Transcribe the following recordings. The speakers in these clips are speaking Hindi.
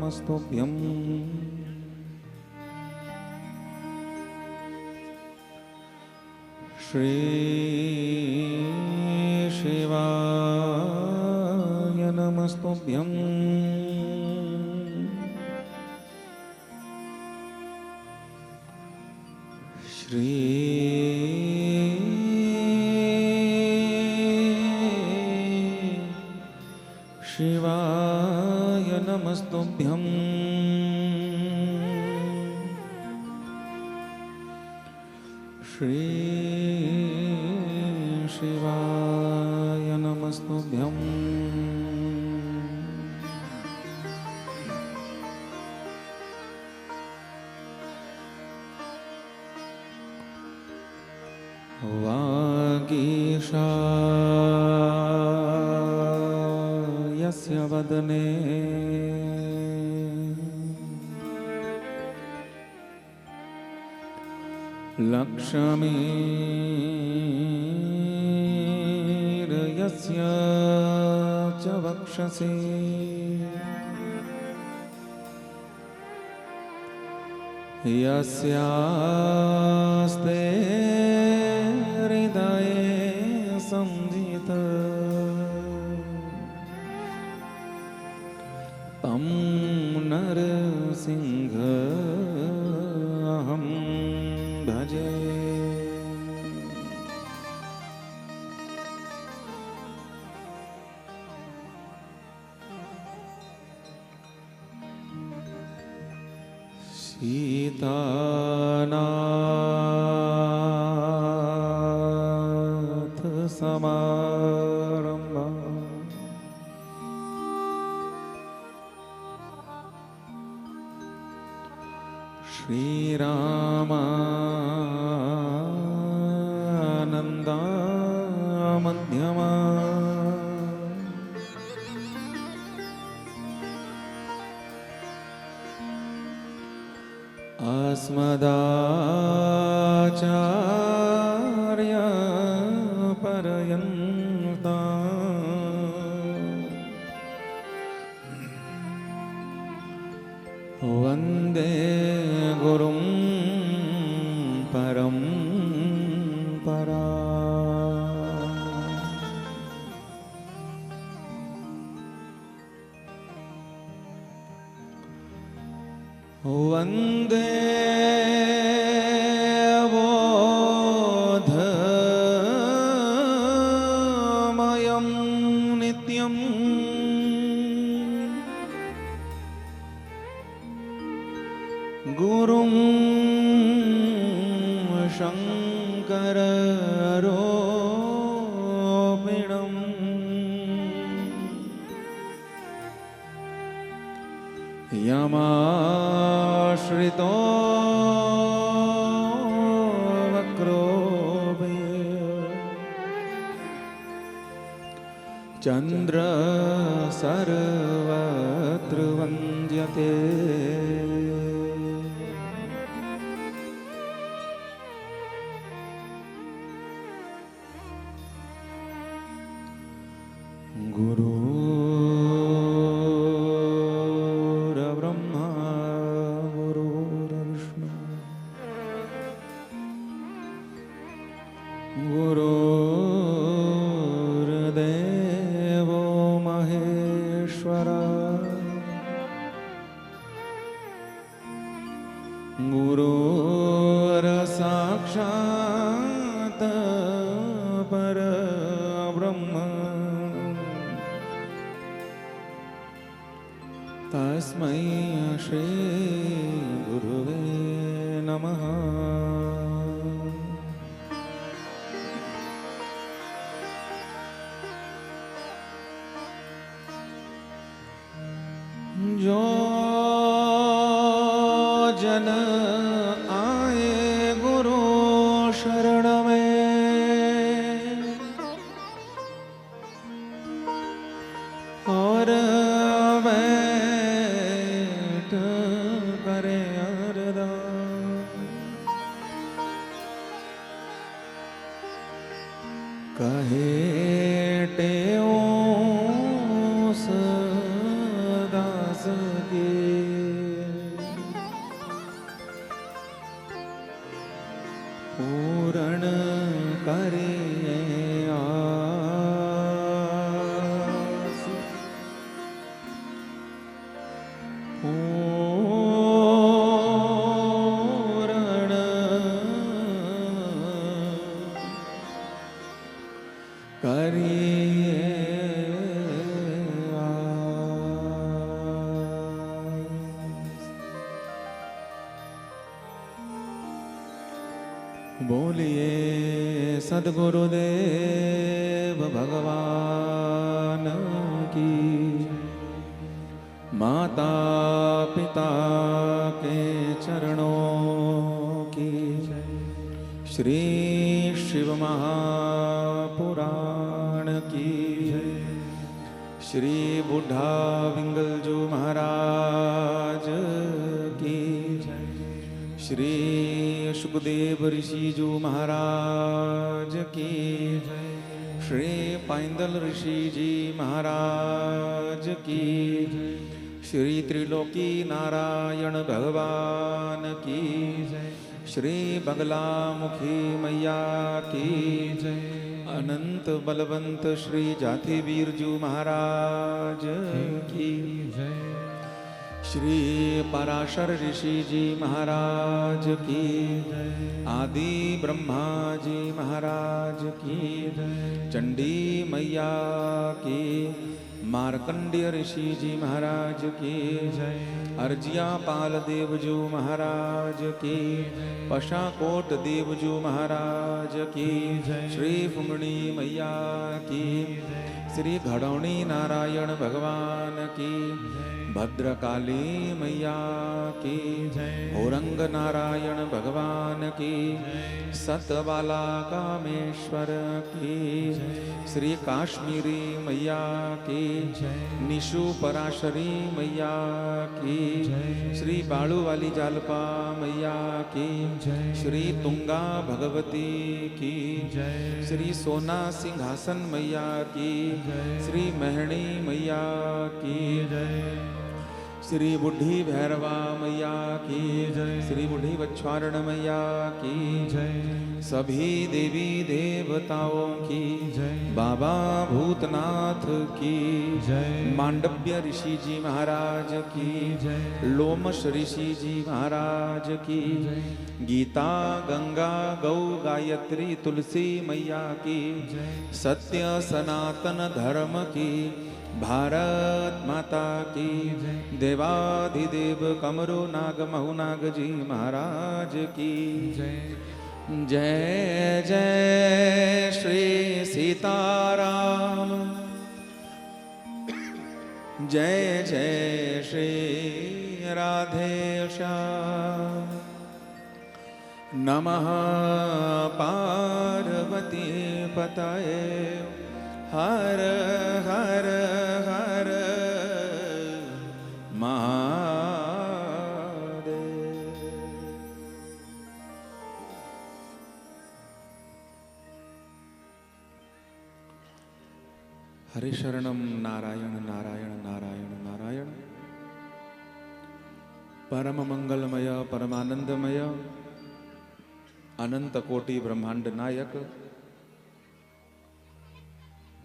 नमस्तुभ्यं श्री शिवाय नमस्तुभ्यं श्री शिवाय नमस्तुभ्यं श्री शिवाय नमस्तुभ्यं वागीशायस्य वदने लक्ष्मीर्यस्य च वक्षसि यस्यास्ते हृदये संधिता तं नरसिंहमहं भजे। सीतानाथ समारंभा श्रीरामानंदा मध्यमा अस्मदाचार्य पर्यन्ता वन्दे गुरुं परम्परा। वन्दे बोधमयं नित्यं गुरुं शङ्कररूपिणम् यमाश्रितो वक्रोऽपि चन्द्र सर्वत्र वन्द्यते। गुरुर्ब्रह्मा गुरुर्विष्णु गुरुर्देवो महेश्वरा गुरुर्साक्षात् परब्रह्म तस्मै श्री गुरुवे नमः। जो जन आए गुरु शरण में और बैठ करे अरदास पूर्ण करिए बोलिए सद्गुरुदेव भगवान की, माता पिता के चरणों की, श्री शिव महापुराण की, श्री बुढ़ा विंगलजू महाराज की, श्री सुखदेव ऋषि जी महाराज की, श्री पाइंदल ऋषि जी महाराज की, श्री त्रिलोकी नारायण भगवान की, श्री बगलामुखी मैया की, अनंत बलवंत श्री जातिवीर जी महाराज की, श्री पराशर ऋषि जी महाराज की, आदि ब्रह्मा जी महाराज की, चंडी मैया की, मार्कंडेय ऋषि जी महाराज की, अर्जिया पाल देव जी महाराज की, पशाकोट देव जी महाराज की, श्री फुमणी मैया की, श्री घड़ौनी नारायण भगवान की, भद्रकाली मैया की, औरंग नारायण भगवान की, सतबाला कामेश्वर की, श्री काश्मीरी मैया की, निशु पराशरी मैया की, श्री बालू वाली जालपा मैया की, श्री तुंगा भगवती की, श्री सोना सिंहासन मैया की, श्री महणी मैया की, श्री बुढ़ी भैरवा मैया की, श्री बुढ़ी बछवारण मैया की, सभी देवी देवताओं की, बाबा भूतनाथ की, मांडव्य ऋषि जी महाराज की, लोमश ऋषि जी महाराज की, गीता गंगा गौ गायत्री तुलसी मैया की, सत्य सनातन धर्म की, भारत माता की, देवाधिदेव कमरो नाग महुनाग जी महाराज की, जय जय श्री सीताराम, जय जय श्री राधे श्याम, नमः पार्वती पतये, हर हर हर महादेव। हरे शरणम नारायण नारायण नारायण नारायण, परम मंगलमय परमानंदमय अनंत कोटि ब्रह्मांड नायक,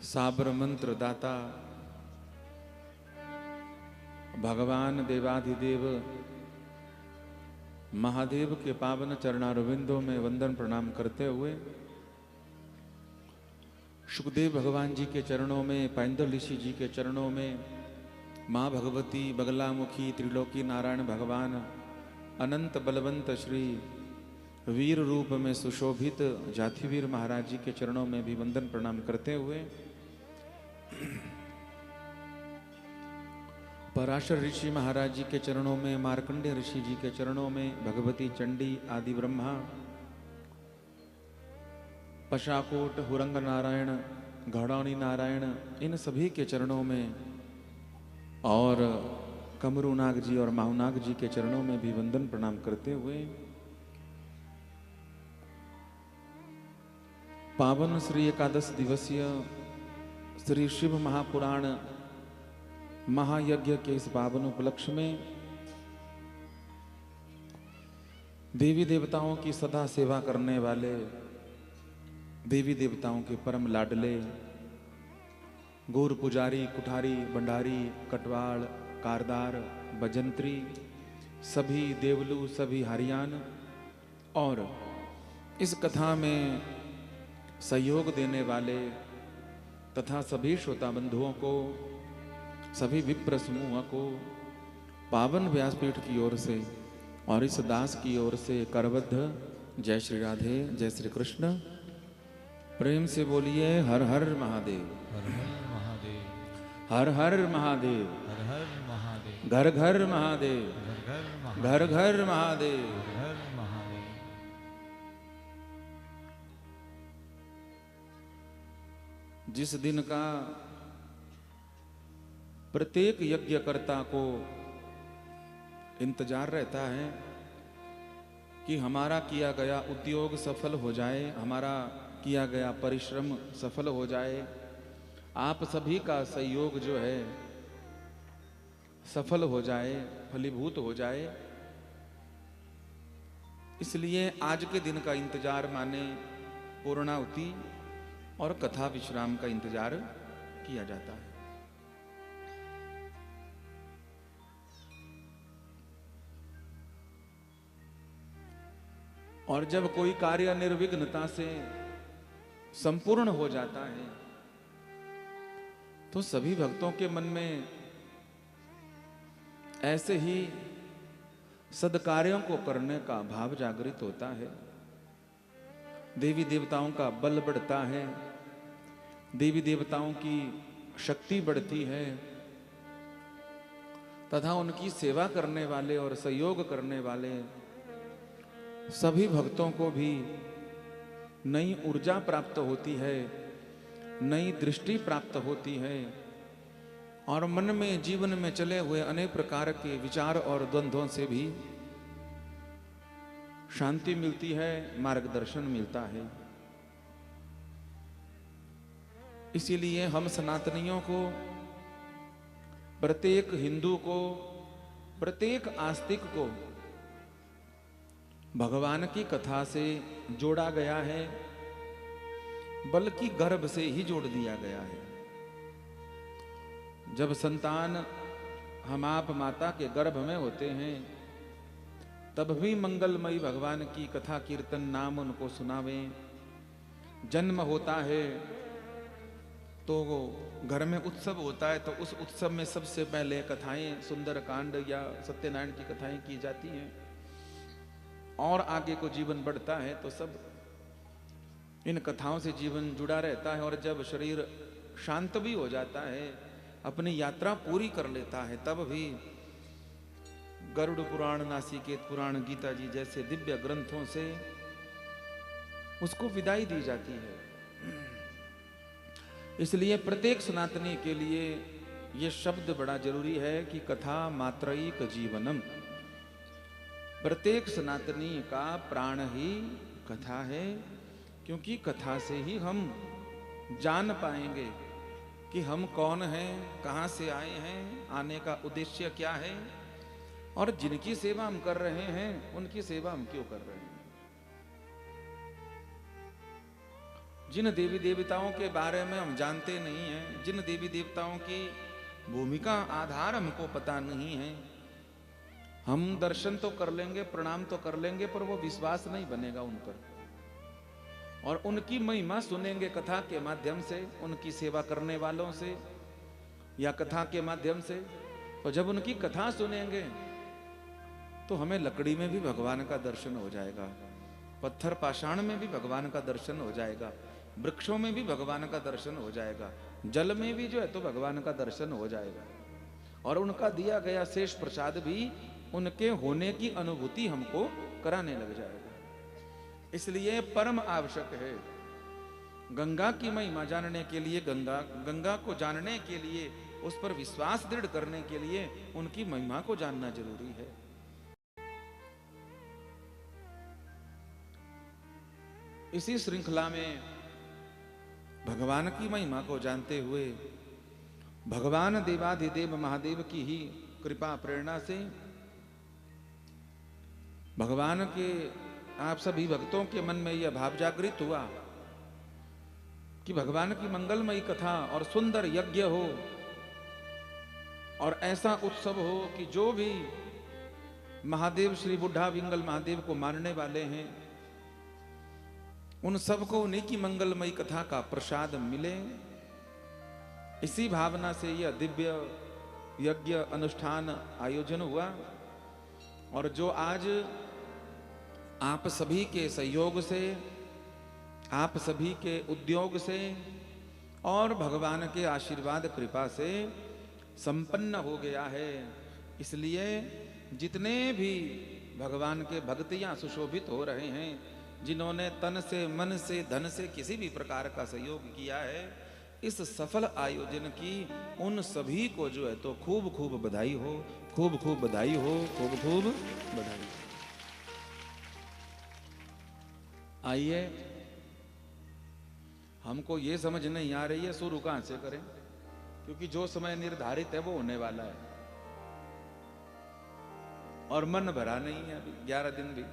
साबर मंत्र दाता भगवान देवाधिदेव महादेव के पावन चरणारविंदों में वंदन प्रणाम करते हुए, सुखदेव भगवान जी के चरणों में, पाइंदल ऋषि जी के चरणों में, माँ भगवती बगलामुखी त्रिलोकी नारायण भगवान अनंत बलवंत श्री वीर रूप में सुशोभित जातिवीर महाराज जी के चरणों में भी वंदन प्रणाम करते हुए, पराशर ऋषि महाराज जी के चरणों में, मार्कंडेय ऋषि जी के चरणों में, भगवती चंडी आदि ब्रह्मा, पशाकोट हुरंग नारायण घड़ौनी नारायण, इन सभी के चरणों में, और कमरूनाग जी और माहुनाग जी के चरणों में भी वंदन प्रणाम करते हुए, पावन श्री एकादश दिवसीय श्री शिव महापुराण महायज्ञ के इस पावन उपलक्ष्य में देवी देवताओं की सदा सेवा करने वाले, देवी देवताओं के परम लाडले गौर पुजारी, कुठारी, भंडारी, कटवाल, कारदार, भजंत्री, सभी देवलू, सभी हरियान और इस कथा में सहयोग देने वाले तथा सभी श्रोता बंधुओं को, सभी विप्र समूह को पावन व्यासपीठ की ओर से और इस दास की ओर से करबद्ध जय श्री राधे, जय श्री कृष्ण। प्रेम से बोलिए हर हर महादेव, हर हर महादेव, हर हर महादेव, हर हर महादेव, घर घर महादेव, घर घर महादेव। हर हर महादेव। जिस दिन का प्रत्येक यज्ञकर्ता को इंतजार रहता है कि हमारा किया गया उद्योग सफल हो जाए, हमारा किया गया परिश्रम सफल हो जाए, आप सभी का सहयोग जो है सफल हो जाए, फलीभूत हो जाए। इसलिए आज के दिन का इंतजार माने पूर्णाहुति और कथा विश्राम का इंतजार किया जाता है। और जब कोई कार्य निर्विघ्नता से संपूर्ण हो जाता है तो सभी भक्तों के मन में ऐसे ही सद्कार्यों को करने का भाव जागृत होता है। देवी देवताओं का बल बढ़ता है, देवी देवताओं की शक्ति बढ़ती है तथा उनकी सेवा करने वाले और सहयोग करने वाले सभी भक्तों को भी नई ऊर्जा प्राप्त होती है, नई दृष्टि प्राप्त होती है और मन में, जीवन में चले हुए अनेक प्रकार के विचार और द्वंद्वों से भी शांति मिलती है, मार्गदर्शन मिलता है। इसीलिए हम सनातनियों को, प्रत्येक हिंदू को, प्रत्येक आस्तिक को भगवान की कथा से जोड़ा गया है, बल्कि गर्भ से ही जोड़ दिया गया है। जब संतान हम आप माता के गर्भ में होते हैं तब भी मंगलमयी भगवान की कथा कीर्तन नाम उनको सुनावें। जन्म होता है तो वो घर में उत्सव होता है तो उस उत्सव में सबसे पहले कथाएं, सुंदर कांड या सत्यनारायण की कथाएं की जाती हैं और आगे को जीवन बढ़ता है तो सब इन कथाओं से जीवन जुड़ा रहता है। और जब शरीर शांत भी हो जाता है, अपनी यात्रा पूरी कर लेता है, तब भी गरुड़ पुराण, नासिकेत पुराण, गीता जी जैसे दिव्य ग्रंथों से उसको विदाई दी जाती है। इसलिए प्रत्येक सनातनी के लिए यह शब्द बड़ा जरूरी है कि कथा मात्रैक जीवनम। प्रत्येक सनातनी का प्राण ही कथा है, क्योंकि कथा से ही हम जान पाएंगे कि हम कौन हैं, कहां से आए हैं, आने का उद्देश्य क्या है और जिनकी सेवा हम कर रहे हैं उनकी सेवा हम क्यों कर रहे हैं। जिन देवी देवताओं के बारे में हम जानते नहीं हैं, जिन देवी देवताओं की भूमिका आधार हमको पता नहीं है, हम दर्शन तो कर लेंगे, प्रणाम तो कर लेंगे, पर वो विश्वास नहीं बनेगा उन पर। और उनकी महिमा सुनेंगे कथा के माध्यम से, उनकी सेवा करने वालों से या कथा के माध्यम से। तो जब उनकी कथा सुनेंगे तो हमें लकड़ी में भी भगवान का दर्शन हो जाएगा, पत्थर पाषाण में भी भगवान का दर्शन हो जाएगा, वृक्षों में भी भगवान का दर्शन हो जाएगा, जल में भी जो है तो भगवान का दर्शन हो जाएगा। और उनका दिया गया शेष प्रसाद भी उनके होने की अनुभूति हमको कराने लग जाएगा। इसलिए परम आवश्यक है गंगा की महिमा जानने के लिए, गंगा को जानने के लिए, उस पर विश्वास दृढ़ करने के लिए उनकी महिमा को जानना जरूरी है। इसी श्रृंखला में भगवान की महिमा को जानते हुए भगवान देवाधिदेव महादेव की ही कृपा प्रेरणा से भगवान के आप सभी भक्तों के मन में यह भाव जागृत हुआ कि भगवान की मंगलमयी कथा और सुंदर यज्ञ हो और ऐसा उत्सव हो कि जो भी महादेव श्री बुढ़ा विंगल महादेव को मानने वाले हैं उन सबको उन्हीं की मंगलमयी कथा का प्रसाद मिले। इसी भावना से यह दिव्य यज्ञ अनुष्ठान आयोजन हुआ। और जो आज आप सभी के सहयोग से, आप सभी के उद्योग से और भगवान के आशीर्वाद कृपा से संपन्न हो गया है, इसलिए जितने भी भगवान के भक्तियां सुशोभित हो रहे हैं, जिन्होंने तन से, मन से, धन से किसी भी प्रकार का सहयोग किया है, इस सफल आयोजन की उन सभी को जो है तो खूब खूब बधाई हो, खूब खूब बधाई हो, खूब खूब बधाई हो। आइए, हमको ये समझ नहीं आ रही है शुरू कहां से करें, क्योंकि जो समय निर्धारित है वो होने वाला है और मन भरा नहीं है अभी 11 दिन भी।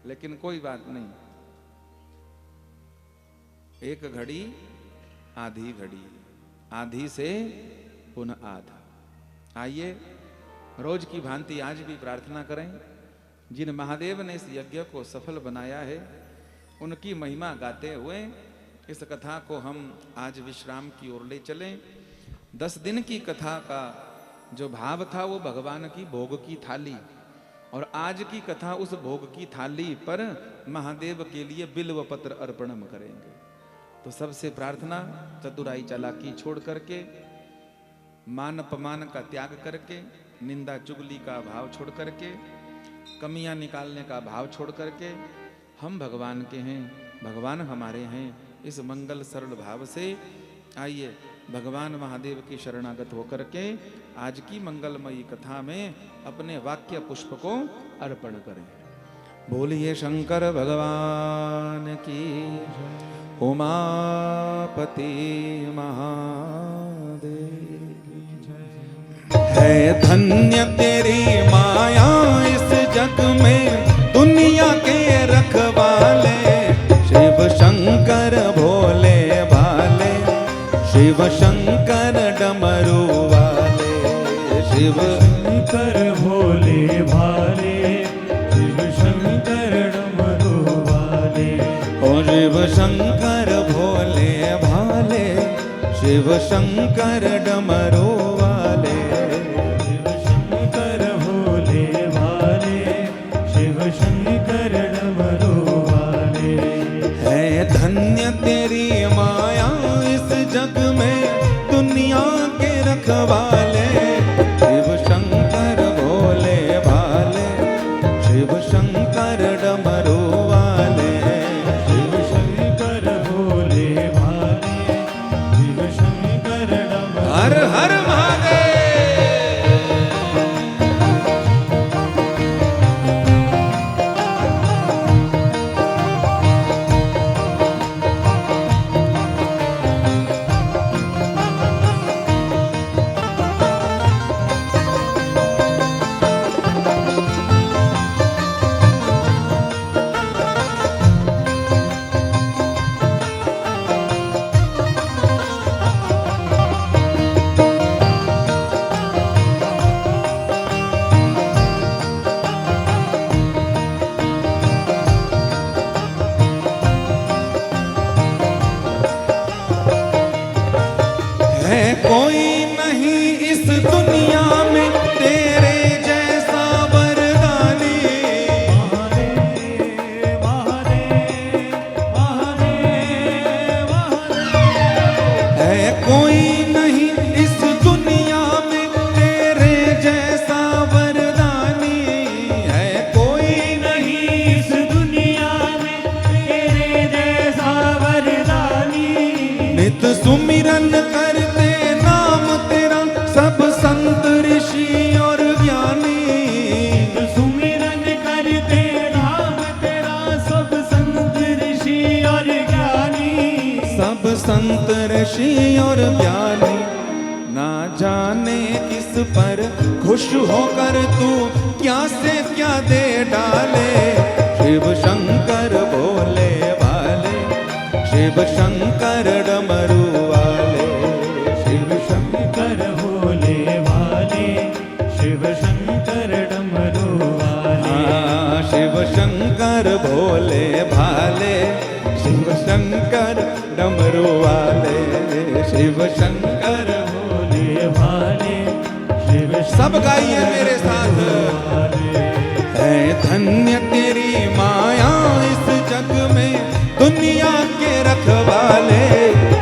लेकिन कोई बात नहीं, एक घड़ी आधी घड़ी, आधी से पुनः आधा। आइए, रोज की भांति आज भी प्रार्थना करें, जिन महादेव ने इस यज्ञ को सफल बनाया है उनकी महिमा गाते हुए इस कथा को हम आज विश्राम की ओर ले चलें। 10 दिन की कथा का जो भाव था वो भगवान की भोग की थाली, और आज की कथा उस भोग की थाली पर महादेव के लिए बिल्व पत्र अर्पण हम करेंगे। तो सबसे प्रार्थना, चतुराई चालाकी छोड़ करके, मान अपमान का त्याग करके, निंदा चुगली का भाव छोड़ करके, कमियां निकालने का भाव छोड़ करके, हम भगवान के हैं, भगवान हमारे हैं, इस मंगल सरल भाव से आइए भगवान महादेव की शरणागत होकर के आज की मंगलमयी कथा में अपने वाक्य पुष्प को अर्पण करें। बोलिए शंकर भगवान की, उमापति महादेव है। धन्य तेरी माया इस जग में, दुनिया के रखवाले, शिव शंकर भोले भाले, शिव शंकर डमरू वाले, शिव शंकर भोले भाले, शिव शंकर डमरू वाले, ओ शिव शंकर भोले भाले, शिव शंकर डमरू वाले, शिव शंकर भोले भाले, शिव शंकर डमरू वाले है। धन्य तेरी माया इस जग में, दुनिया के रखवाले, शिव शंकर भोले भाले, शिव शंकर डमरू वाले, शिव शंकर भोले भाले, शिव शंकर डमरू। हर हर महादेव। कोई नहीं इस दुनिया में तेरे जैसा वरदानी, महादेव महादेव महादेव महादेव है कोई नहीं इस दुनिया में तेरे जैसा वरदानी, है कोई नहीं इस दुनिया में तेरे जैसा वरदानी। नित सुमिरन करते नाम तेरा सब संत ऋषि और ज्ञानी, सुमिरन करते नाम तेरा सब संत ऋषि और ज्ञानी, सब संत ऋषि और ज्ञानी। ना जाने किस पर खुश होकर तू क्या से क्या दे डाले, शिव शंकर भोले भाले, शिव शंकर डमरू वाले, शिव शंकर भोले शिव शंकर डमरू वाले, शिव शंकर भोले भाले, शिव शंकर डमरू वाले, शिव शंकर भोले भाले, शिव सब गाइए मेरे साथ। है धन्य तेरी माया इस जग में दुनिया के रखवाले,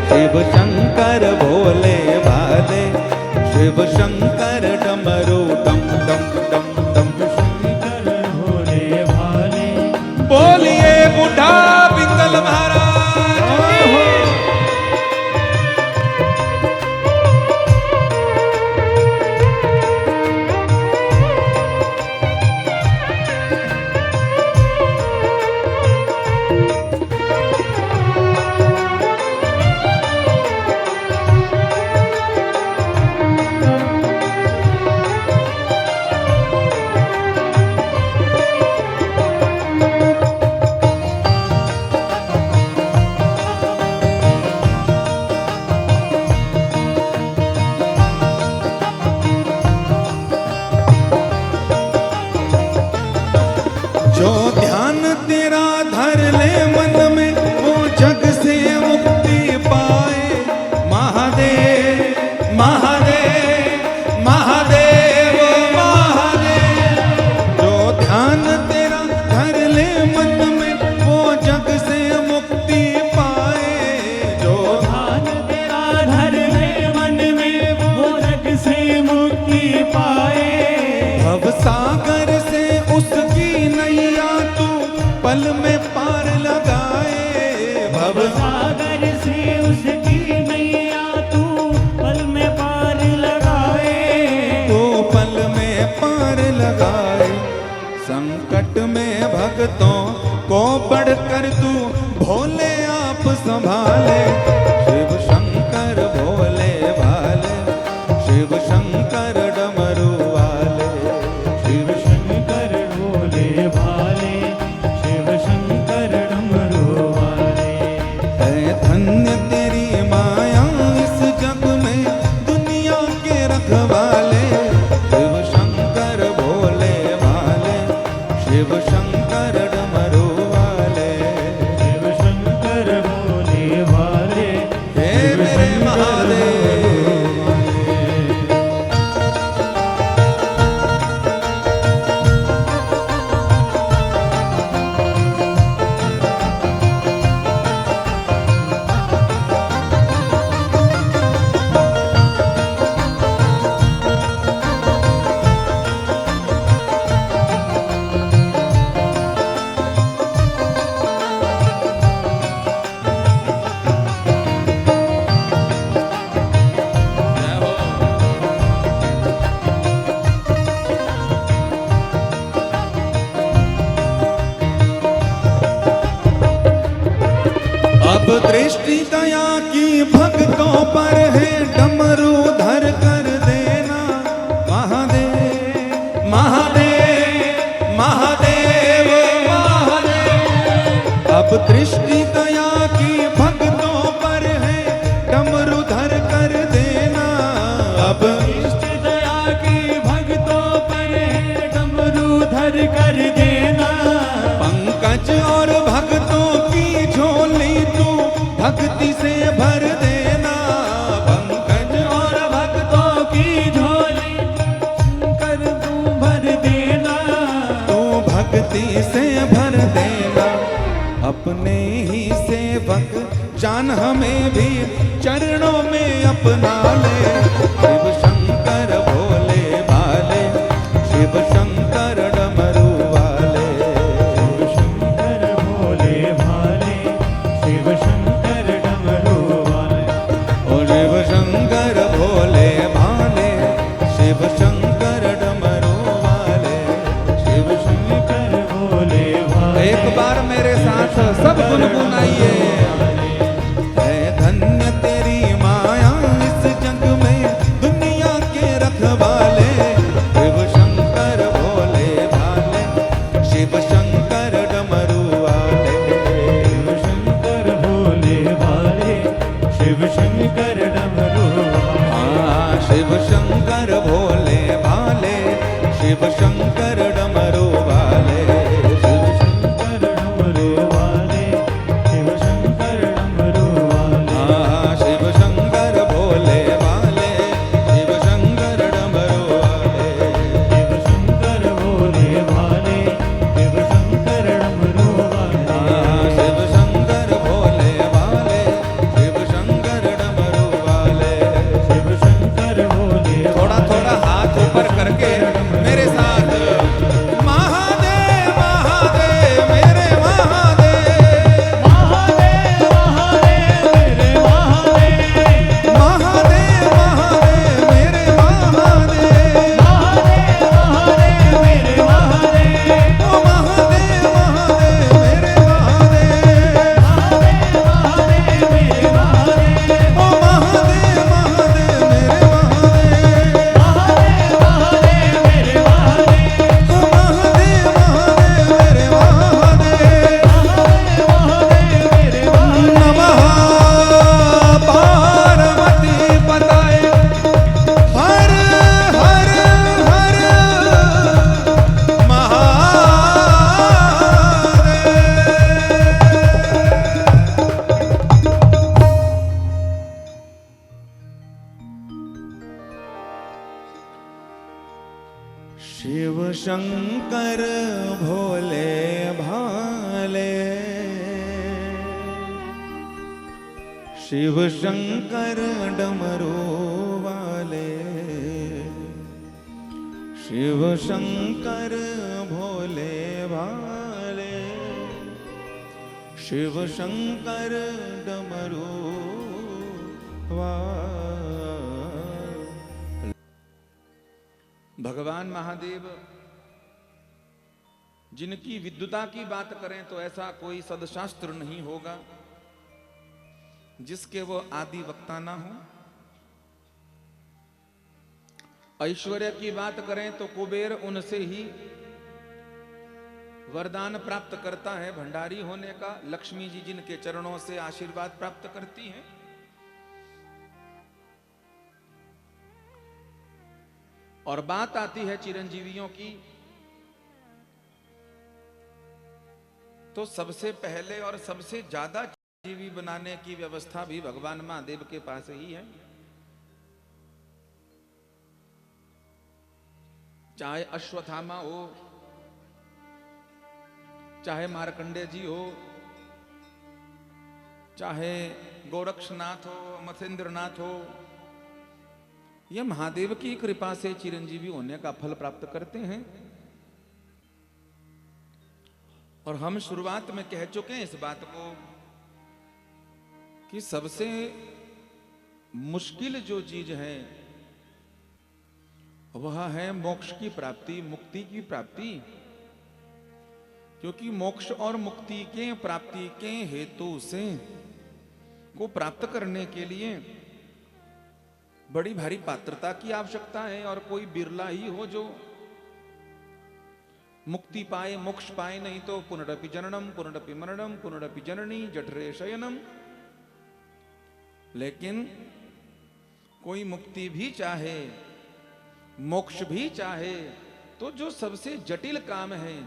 शिव शंकर भोले भाले, शिव शंकर डमरू डम डम डम डम, शंकर भोले भाले। बोलिए बुढ़ा पिंगल महाराज की। जो ध्यान तेरा धर ले मन में वो जग से मुक्ति पाए। महादेव महादेव महादेव महादेव, जो ध्यान तेरा धर ले मन में वो जग से मुक्ति पाए। जो ध्यान तेरा धर ले मन में वो जग से मुक्ति पाए। भव सागर से उसकी नैया तू पल में पार लगाए। भव सागर से उसकी नैया तू पल में पार लगाए। तो पल में पार लगाए। संकट में भक्तों को बढ़कर तू भोले आप संभाले। शिव शंकर भोले भाले, शिव शंकर डमरू वाले, शिव शंकर भोले भाले, शिव शंकर डमरू वाले। है धन्य तेरी माया इस जग में दुनिया के रखवाले। शिव शंकर भोले भाले, शिव शंकर डमरू वाले, शिव शंकर भोले भाले, हे मेरे महादेव। अब दृष्टि दया की भक्तों पर है, डमरू धर कर देना। महादेव महादेव महादेव महादेव, अब दृष्टि दया की भक्तों पर है, डमरू धर कर देना। अब इष्ट दया की भक्तों पर है, डमरू धर कर देना। पंकज और भक्तों की झोली तू भक्ति से भर देना। पंकज और भक्तों की झोली कर तू भर देना। तू भक्ति से भर देना। अपने ही सेवक जान हमें भी चरणों में अपना ले। शिव शंकर भोले भाले, शिव शंकर डमरू वाले, शिव शंकर भोले भाले, शिव शंकर डमरू वाले, ओ शिव शंकर भोले भाले, शिव शंकर डमरू वाले, शिव शंकर भोले भाले। एक बार मेरे साथ सब गुनगुनाइए। है धन्य तेरी माया इस जग में दुनिया के रखवाले। शिव शंकर भोले भाले, शिव शंकर डमरू वाले, शिव शंकर भोले भाले, शिव शंकर डमरू वाले। हाँ शिव शंकर भोले भाले, शिव शंकर डमरू वाले, शिव शंकर डमरू वाले, शिव शंकर डमरू वाले। हाँ शिव शंकर भोले वाले, शिव शंकर डमरू वाले, शिव शंकर भोले वाले, शिव शंकर डमरू वाले। हाँ शिव शंकर भोले वाले, शिव शंकर डमरू वाले। शिव शंकर भोले थोड़ा थोड़ा हाथ ऊपर करके मेरे साथ, महादेव महादेव मेरे महादेव, महादेव महादेव मेरे महादेव, महादेव महादेव मेरे महादेव, महादेव महादेव मेरे महादेव, ओ महादेव महादेव मेरे महादेव, महादेव महादेव मेरे महादेव, ओ महादेव महादेव मेरे महादेव, महादेव महादेव मेरे महादेव, ओ महादेव महादेव मेरे महादेव। महादेव महादेव मेरे महादेव। नमः पार्वती पतये हर हर हर महादेव। शिव शंकर भोले भाले, शिव शंकर डमरू वाले, शिव शंकर भोले भाले, शिव शंकर डमरू वाले। भगवान महादेव जिनकी विद्युता की बात करें तो ऐसा कोई सदशास्त्र नहीं होगा जिसके वो आदि वक्ता ना हो। ऐश्वर्य की बात करें तो कुबेर उनसे ही वरदान प्राप्त करता है भंडारी होने का। लक्ष्मी जी जिनके चरणों से आशीर्वाद प्राप्त करती हैं। और बात आती है चिरंजीवियों की, तो सबसे पहले और सबसे ज्यादा चिरंजीवी बनाने की व्यवस्था भी भगवान महादेव के पास ही है। चाहे अश्वत्थामा हो, चाहे मार्कंडेय जी हो, चाहे गोरक्षनाथ हो, मथेंद्रनाथ हो, यह महादेव की कृपा से चिरंजीवी होने का फल प्राप्त करते हैं। और हम शुरुआत में कह चुके हैं इस बात को कि सबसे मुश्किल जो चीज है वह है मोक्ष की प्राप्ति, मुक्ति की प्राप्ति। क्योंकि मोक्ष और मुक्ति के प्राप्ति के हेतु से को प्राप्त करने के लिए बड़ी भारी पात्रता की आवश्यकता है। और कोई बिरला ही हो जो मुक्ति पाए, मोक्ष पाए, नहीं तो पुनरपि जननम पुनरपि मरणम पुनरपि जननी जठरे शयनम। लेकिन कोई मुक्ति भी चाहे, मोक्ष भी चाहे, तो जो सबसे जटिल काम है,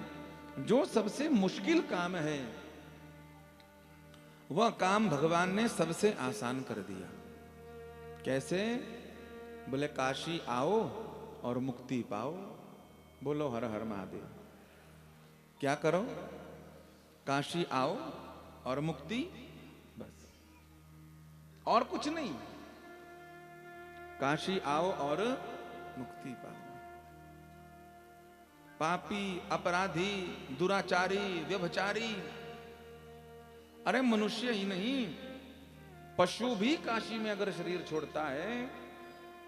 जो सबसे मुश्किल काम है, वह काम भगवान ने सबसे आसान कर दिया। कैसे? बोले काशी आओ और मुक्ति पाओ। बोलो हर हर महादेव। क्या करो? काशी आओ और मुक्ति, बस और कुछ नहीं। काशी आओ और मुक्ति पाओ। पापी, अपराधी, दुराचारी, व्यभिचारी, अरे मनुष्य ही नहीं, पशु भी काशी में अगर शरीर छोड़ता है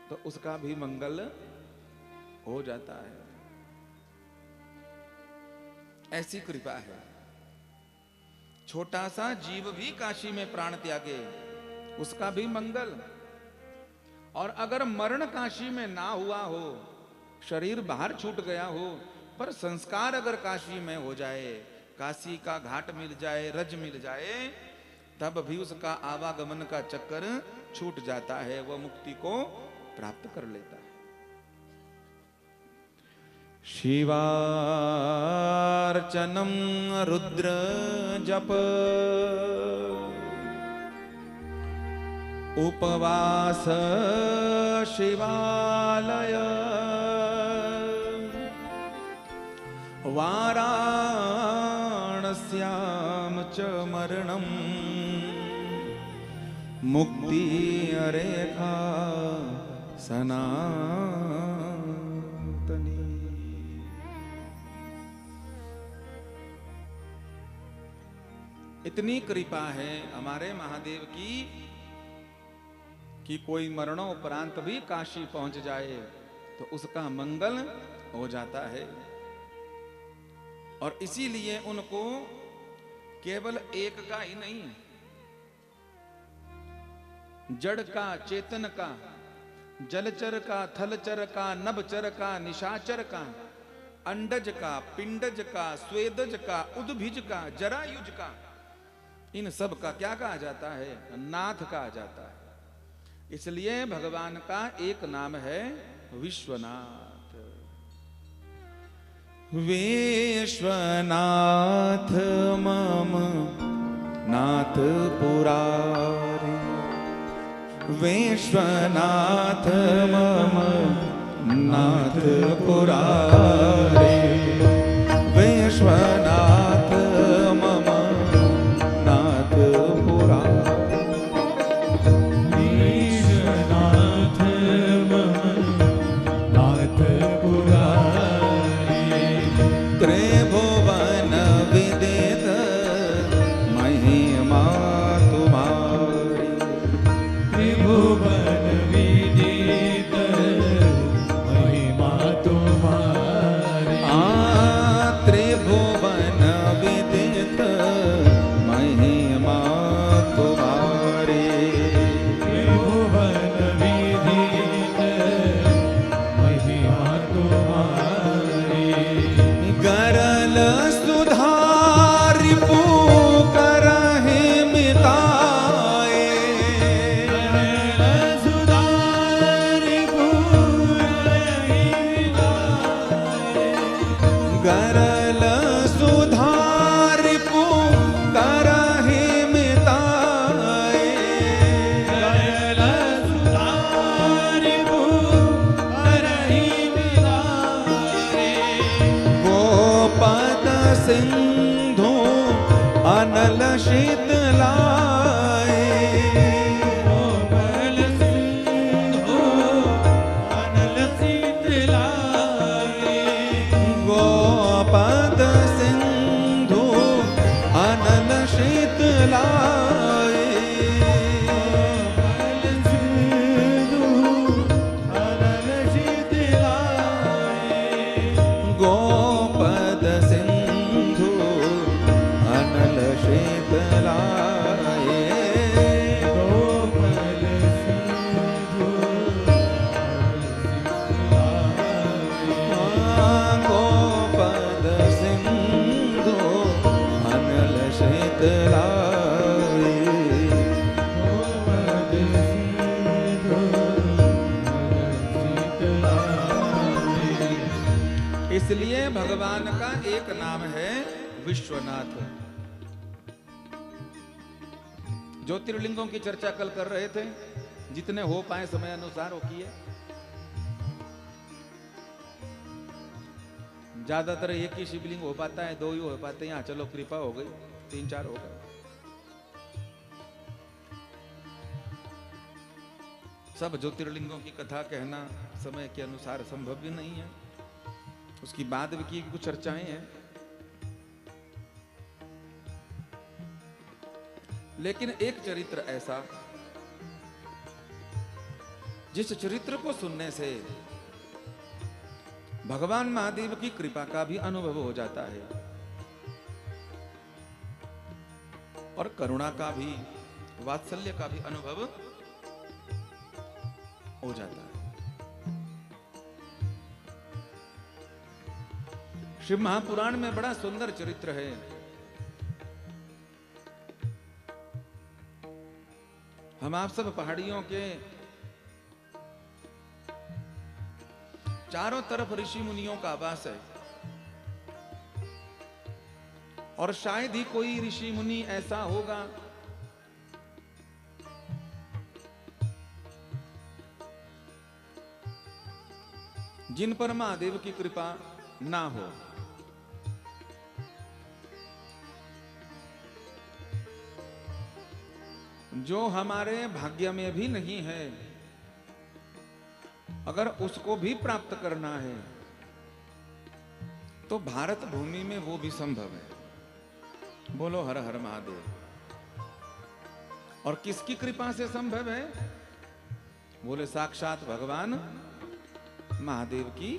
तो उसका भी मंगल हो जाता है। ऐसी कृपा है। छोटा सा जीव भी काशी में प्राण त्यागे, उसका भी मंगल। और अगर मरण काशी में ना हुआ हो, शरीर बाहर छूट गया हो, पर संस्कार अगर काशी में हो जाए, काशी का घाट मिल जाए, रज मिल जाए, तब भी उसका आवागमन का चक्कर छूट जाता है, वह मुक्ति को प्राप्त कर लेता है। शिवार्चनं रुद्र जप उपवास शिवालय वाराणस्यां च मरणं मुक्ति रेखा सनातनी। इतनी कृपा है हमारे महादेव की कि कोई मरणोपरांत भी काशी पहुंच जाए तो उसका मंगल हो जाता है। और इसीलिए उनको केवल एक का ही नहीं, जड़ का, चेतन का, जलचर का, थलचर का, नभचर का, निशाचर का, अंडज का, पिंडज का, स्वेदज का, उद्भिज का, जरायुज का, इन सब का क्या कहा जाता है? नाथ कहा जाता है। इसलिए भगवान का एक नाम है विश्वनाथ। विश्वनाथ मम नाथ पुरारी, विश्वनाथ मम नाथ पुरारी, विश्वनाथ मम नाथ पुरारी, विश्वनाथ मम नाथ पुरारी, त्रिभुवन विदित महिमा तुम्हारी, त्रिभुवन विदित महिमा तुम्हारी, त्रिभुवन विदित महिमा तुम्हारी, त्रिभुवन विदित महिमा तुम्हारी, गरल सुधारि पुकरहि मिताए, सुधारि पूरहि मिताए, गरल सुधारि पुकरहि मिताए, गरल सुधारि पूरहि मिताए, गोपद सिंधु अनल शीतलाए, कोमल सिंधु अनल शीतलाए, गोपद सिंधु अनल शीतलाए, कोमल सिंधु अनल शीतलाए, गोपद सिंधु अनल शीतलाए, कोमल सिंधु गोपद सिंधु अनल शीतलाए, कोमल सिंधु शीतलाए। इसलिए भगवान का एक नाम है विश्वनाथ। ज्योतिर्लिंगों की चर्चा कल कर रहे थे, जितने हो पाए समय अनुसार हो किए। ज्यादातर एक ही शिवलिंग हो पाता है, दो ही हो पाते हैं। यहाँ चलो कृपा हो गई, 3-4 हो गए। सब ज्योतिर्लिंगों की कथा कहना समय के अनुसार संभव भी नहीं है। उसकी बाद की कुछ चर्चाएं हैं, लेकिन एक चरित्र ऐसा जिस चरित्र को सुनने से भगवान महादेव की कृपा का भी अनुभव हो जाता है और करुणा का भी, वात्सल्य का भी अनुभव हो जाता है। शिव महापुराण में बड़ा सुंदर चरित्र है। हम आप सब पहाड़ियों के चारों तरफ ऋषि मुनियों का आवास है, और शायद ही कोई ऋषि मुनि ऐसा होगा जिन पर महादेव की कृपा ना हो। जो हमारे भाग्य में भी नहीं है, अगर उसको भी प्राप्त करना है तो भारत भूमि में वो भी संभव है। बोलो हर हर महादेव। और किसकी कृपा से संभव है? बोले साक्षात भगवान महादेव की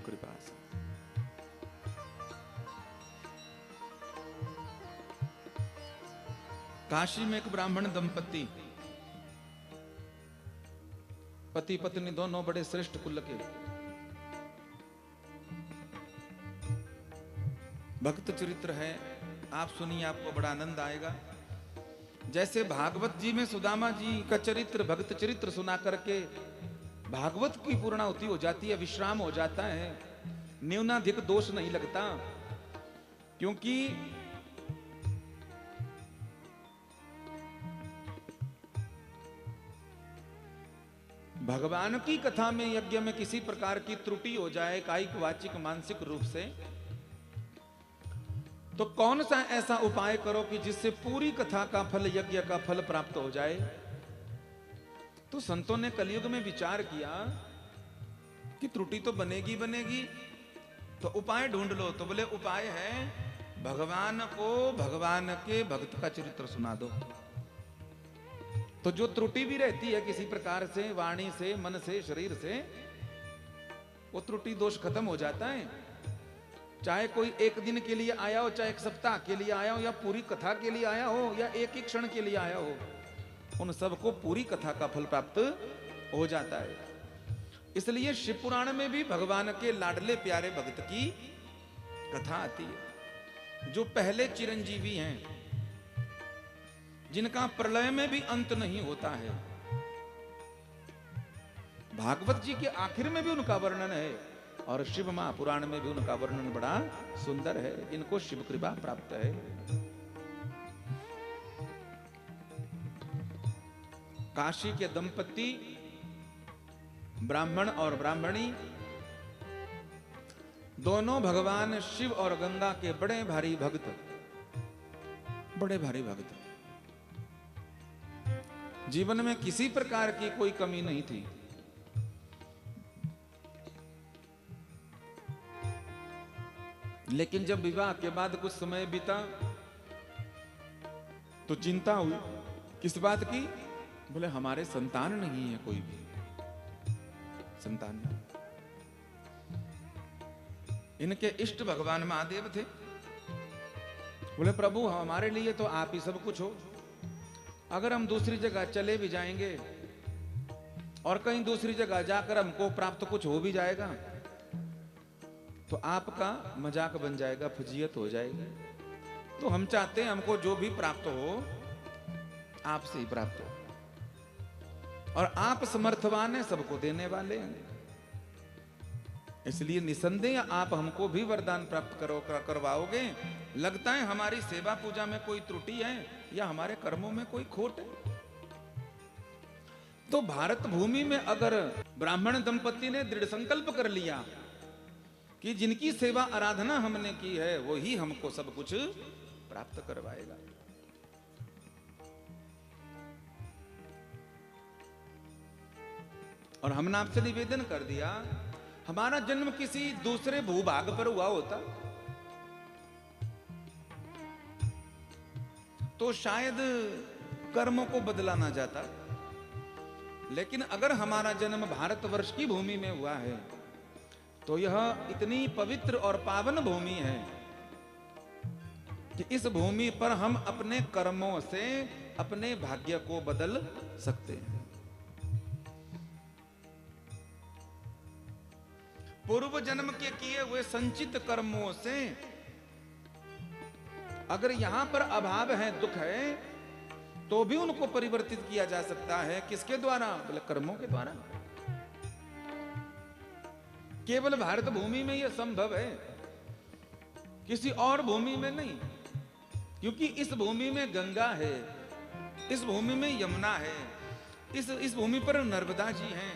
कृपा से। काशी में एक ब्राह्मण दंपति, पति पत्नी दोनों बड़े श्रेष्ठ कुल के, भक्त चरित्र है, आप सुनिए, आपको बड़ा आनंद आएगा। जैसे भागवत जी में सुदामा जी का चरित्र, भक्त चरित्र सुना करके भागवत की पूर्णाहुति हो जाती है, विश्राम हो जाता है, न्यूनाधिक दोष नहीं लगता। क्योंकि भगवान की कथा में, यज्ञ में किसी प्रकार की त्रुटि हो जाए, कायिक वाचिक मानसिक रूप से, तो कौन सा ऐसा उपाय करो कि जिससे पूरी कथा का फल, यज्ञ का फल प्राप्त हो जाए। तो संतों ने कलयुग में विचार किया कि त्रुटि तो बनेगी बनेगी, तो उपाय ढूंढ लो। तो बोले उपाय है भगवान को भगवान के भक्त का चरित्र सुना दो। तो जो त्रुटि भी रहती है किसी प्रकार से, वाणी से, मन से, शरीर से, वो त्रुटि दोष खत्म हो जाता है। चाहे कोई एक दिन के लिए आया हो, चाहे एक सप्ताह के लिए आया हो, या पूरी कथा के लिए आया हो, या एक ही क्षण के लिए आया हो, उन सबको पूरी कथा का फल प्राप्त हो जाता है। इसलिए शिव पुराण में भी भगवान के लाडले प्यारे भक्त की कथा आती है, जो पहले चिरंजीवी हैं, जिनका प्रलय में भी अंत नहीं होता है। भागवत जी के आखिर में भी उनका वर्णन है, और शिव महापुराण में भी उनका वर्णन बड़ा सुंदर है। इनको शिव कृपा प्राप्त है। काशी के दंपति, ब्राह्मण और ब्राह्मणी, दोनों भगवान शिव और गंगा के बड़े भारी भक्त, बड़े भारी भक्त। जीवन में किसी प्रकार की कोई कमी नहीं थी। लेकिन जब विवाह के बाद कुछ समय बीता तो चिंता हुई। किस बात की? बोले हमारे संतान नहीं है, कोई भी संतान नहीं। इनके इष्ट भगवान महादेव थे। बोले प्रभु हमारे लिए तो आप ही सब कुछ हो। अगर हम दूसरी जगह चले भी जाएंगे और कहीं दूसरी जगह जाकर हमको प्राप्त कुछ हो भी जाएगा तो आपका मजाक बन जाएगा, फजीयत हो जाएगी। तो हम चाहते हैं हमको जो भी प्राप्त हो आपसे ही प्राप्त हो, और आप समर्थवान हैं, सबको देने वाले हैं। इसलिए निसंदेह आप हमको भी वरदान प्राप्त करवाओगे। लगता है हमारी सेवा पूजा में कोई त्रुटि है या हमारे कर्मों में कोई खोट है। तो भारत भूमि में अगर ब्राह्मण दंपति ने दृढ़ संकल्प कर लिया कि जिनकी सेवा आराधना हमने की है वही हमको सब कुछ प्राप्त करवाएगा, और हमने आपसे निवेदन कर दिया, हमारा जन्म किसी दूसरे भूभाग पर हुआ होता तो शायद कर्मों को बदला ना जाता, लेकिन अगर हमारा जन्म भारतवर्ष की भूमि में हुआ है तो यह इतनी पवित्र और पावन भूमि है कि इस भूमि पर हम अपने कर्मों से अपने भाग्य को बदल सकते हैं। पूर्व जन्म के किए हुए संचित कर्मों से अगर यहां पर अभाव है, दुख है, तो भी उनको परिवर्तित किया जा सकता है। किसके द्वारा? बोले कर्मों के द्वारा। केवल भारत भूमि में यह संभव है, किसी और भूमि में नहीं। क्योंकि इस भूमि में गंगा है, इस भूमि में यमुना है, इस भूमि पर नर्मदा जी हैं,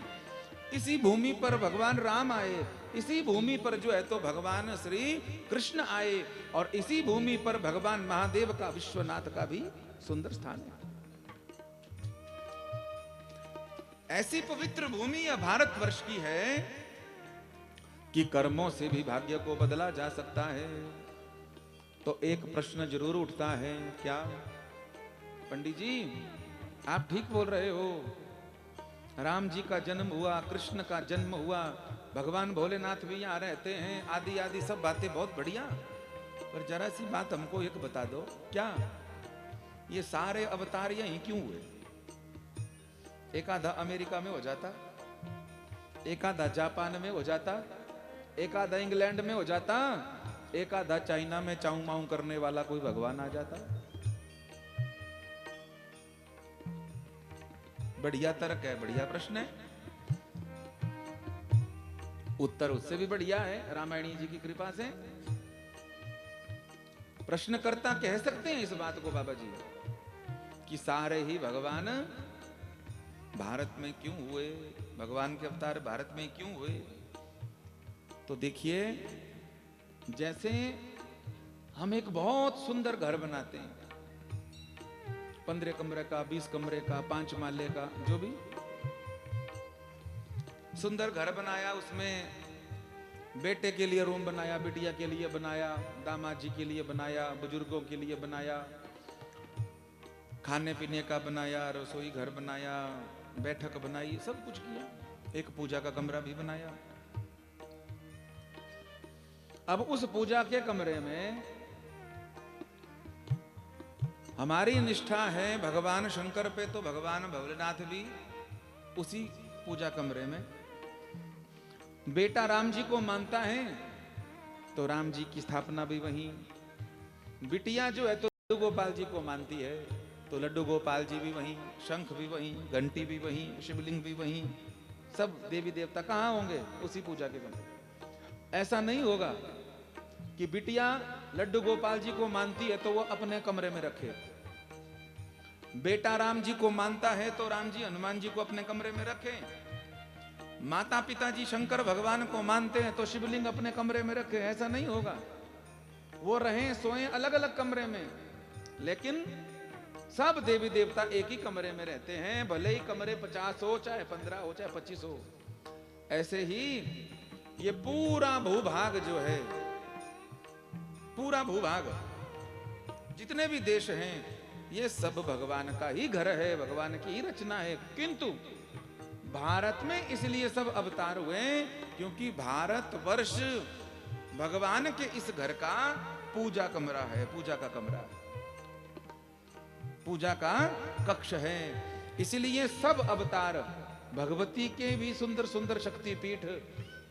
इसी भूमि पर भगवान राम आए, इसी भूमि पर जो है तो भगवान श्री कृष्ण आए, और इसी भूमि पर भगवान महादेव का, विश्वनाथ का भी सुंदर स्थान है। ऐसी पवित्र भूमि यह भारतवर्ष की है कि कर्मों से भी भाग्य को बदला जा सकता है। तो एक प्रश्न जरूर उठता है, क्या पंडित जी आप ठीक बोल रहे हो, राम जी का जन्म हुआ, कृष्ण का जन्म हुआ, भगवान भोलेनाथ भी यहाँ रहते हैं, आदि आदि सब बातें बहुत बढ़िया, पर जरा सी बात हमको एक बता दो, क्या ये सारे अवतार यहीं क्यों हुए? एक आधा अमेरिका में हो जाता, एक आधा जापान में हो जाता, एक आधा इंग्लैंड में हो जाता, एक आधा चाइना में चाऊ माऊ करने वाला कोई भगवान आ जाता। बढ़िया तर्क है, बढ़िया प्रश्न है, उत्तर उससे भी बढ़िया है रामायणी जी की कृपा से। प्रश्नकर्ता कह सकते हैं इस बात को बाबा जी कि सारे ही भगवान भारत में क्यों हुए, भगवान के अवतार भारत में क्यों हुए? तो देखिए, जैसे हम एक बहुत सुंदर घर बनाते हैं, 15 कमरे का, 20 कमरे का, 5 माले का, जो भी सुंदर घर बनाया, उसमें बेटे के लिए रूम बनाया, बिटिया के लिए बनाया, दामाद जी के लिए बनाया, बुजुर्गों के लिए बनाया, खाने पीने का बनाया, रसोई घर बनाया, बैठक बनाई, सब कुछ किया, एक पूजा का कमरा भी बनाया। अब उस पूजा के कमरे में हमारी निष्ठा है भगवान शंकर पे, तो भगवान भोलेनाथ भी उसी पूजा कमरे में। बेटा राम जी को मानता है तो राम जी की स्थापना भी वहीं। बिटिया जो है तो लड्डू गोपाल जी को मानती है तो लड्डू गोपाल जी भी वहीं, शंख भी वहीं, घंटी भी वहीं, शिवलिंग भी वहीं, सब देवी देवता कहाँ होंगे? उसी पूजा के कमरे। ऐसा नहीं होगा कि बिटिया लड्डू गोपाल जी को मानती है तो वो अपने कमरे में रखे, बेटा राम जी को मानता है तो राम जी हनुमान जी को अपने कमरे में रखे, माता पिता जी शंकर भगवान को मानते हैं तो शिवलिंग अपने कमरे में रखे। ऐसा नहीं होगा, वो रहें सोएं अलग अलग कमरे में, लेकिन सब देवी देवता एक ही कमरे में रहते हैं, भले ही कमरे 50 हो, चाहे 15 हो, चाहे 25 हो। ऐसे ही ये पूरा भूभाग जो है, पूरा भूभाग, जितने भी देश हैं, ये सब भगवान का ही घर है, भगवान की ही रचना है। किंतु भारत में इसलिए सब अवतार हुए क्योंकि भारतवर्ष भगवान के इस घर का पूजा कमरा है, पूजा का कमरा, पूजा का कक्ष है। इसलिए सब अवतार, भगवती के भी सुंदर सुंदर शक्तिपीठ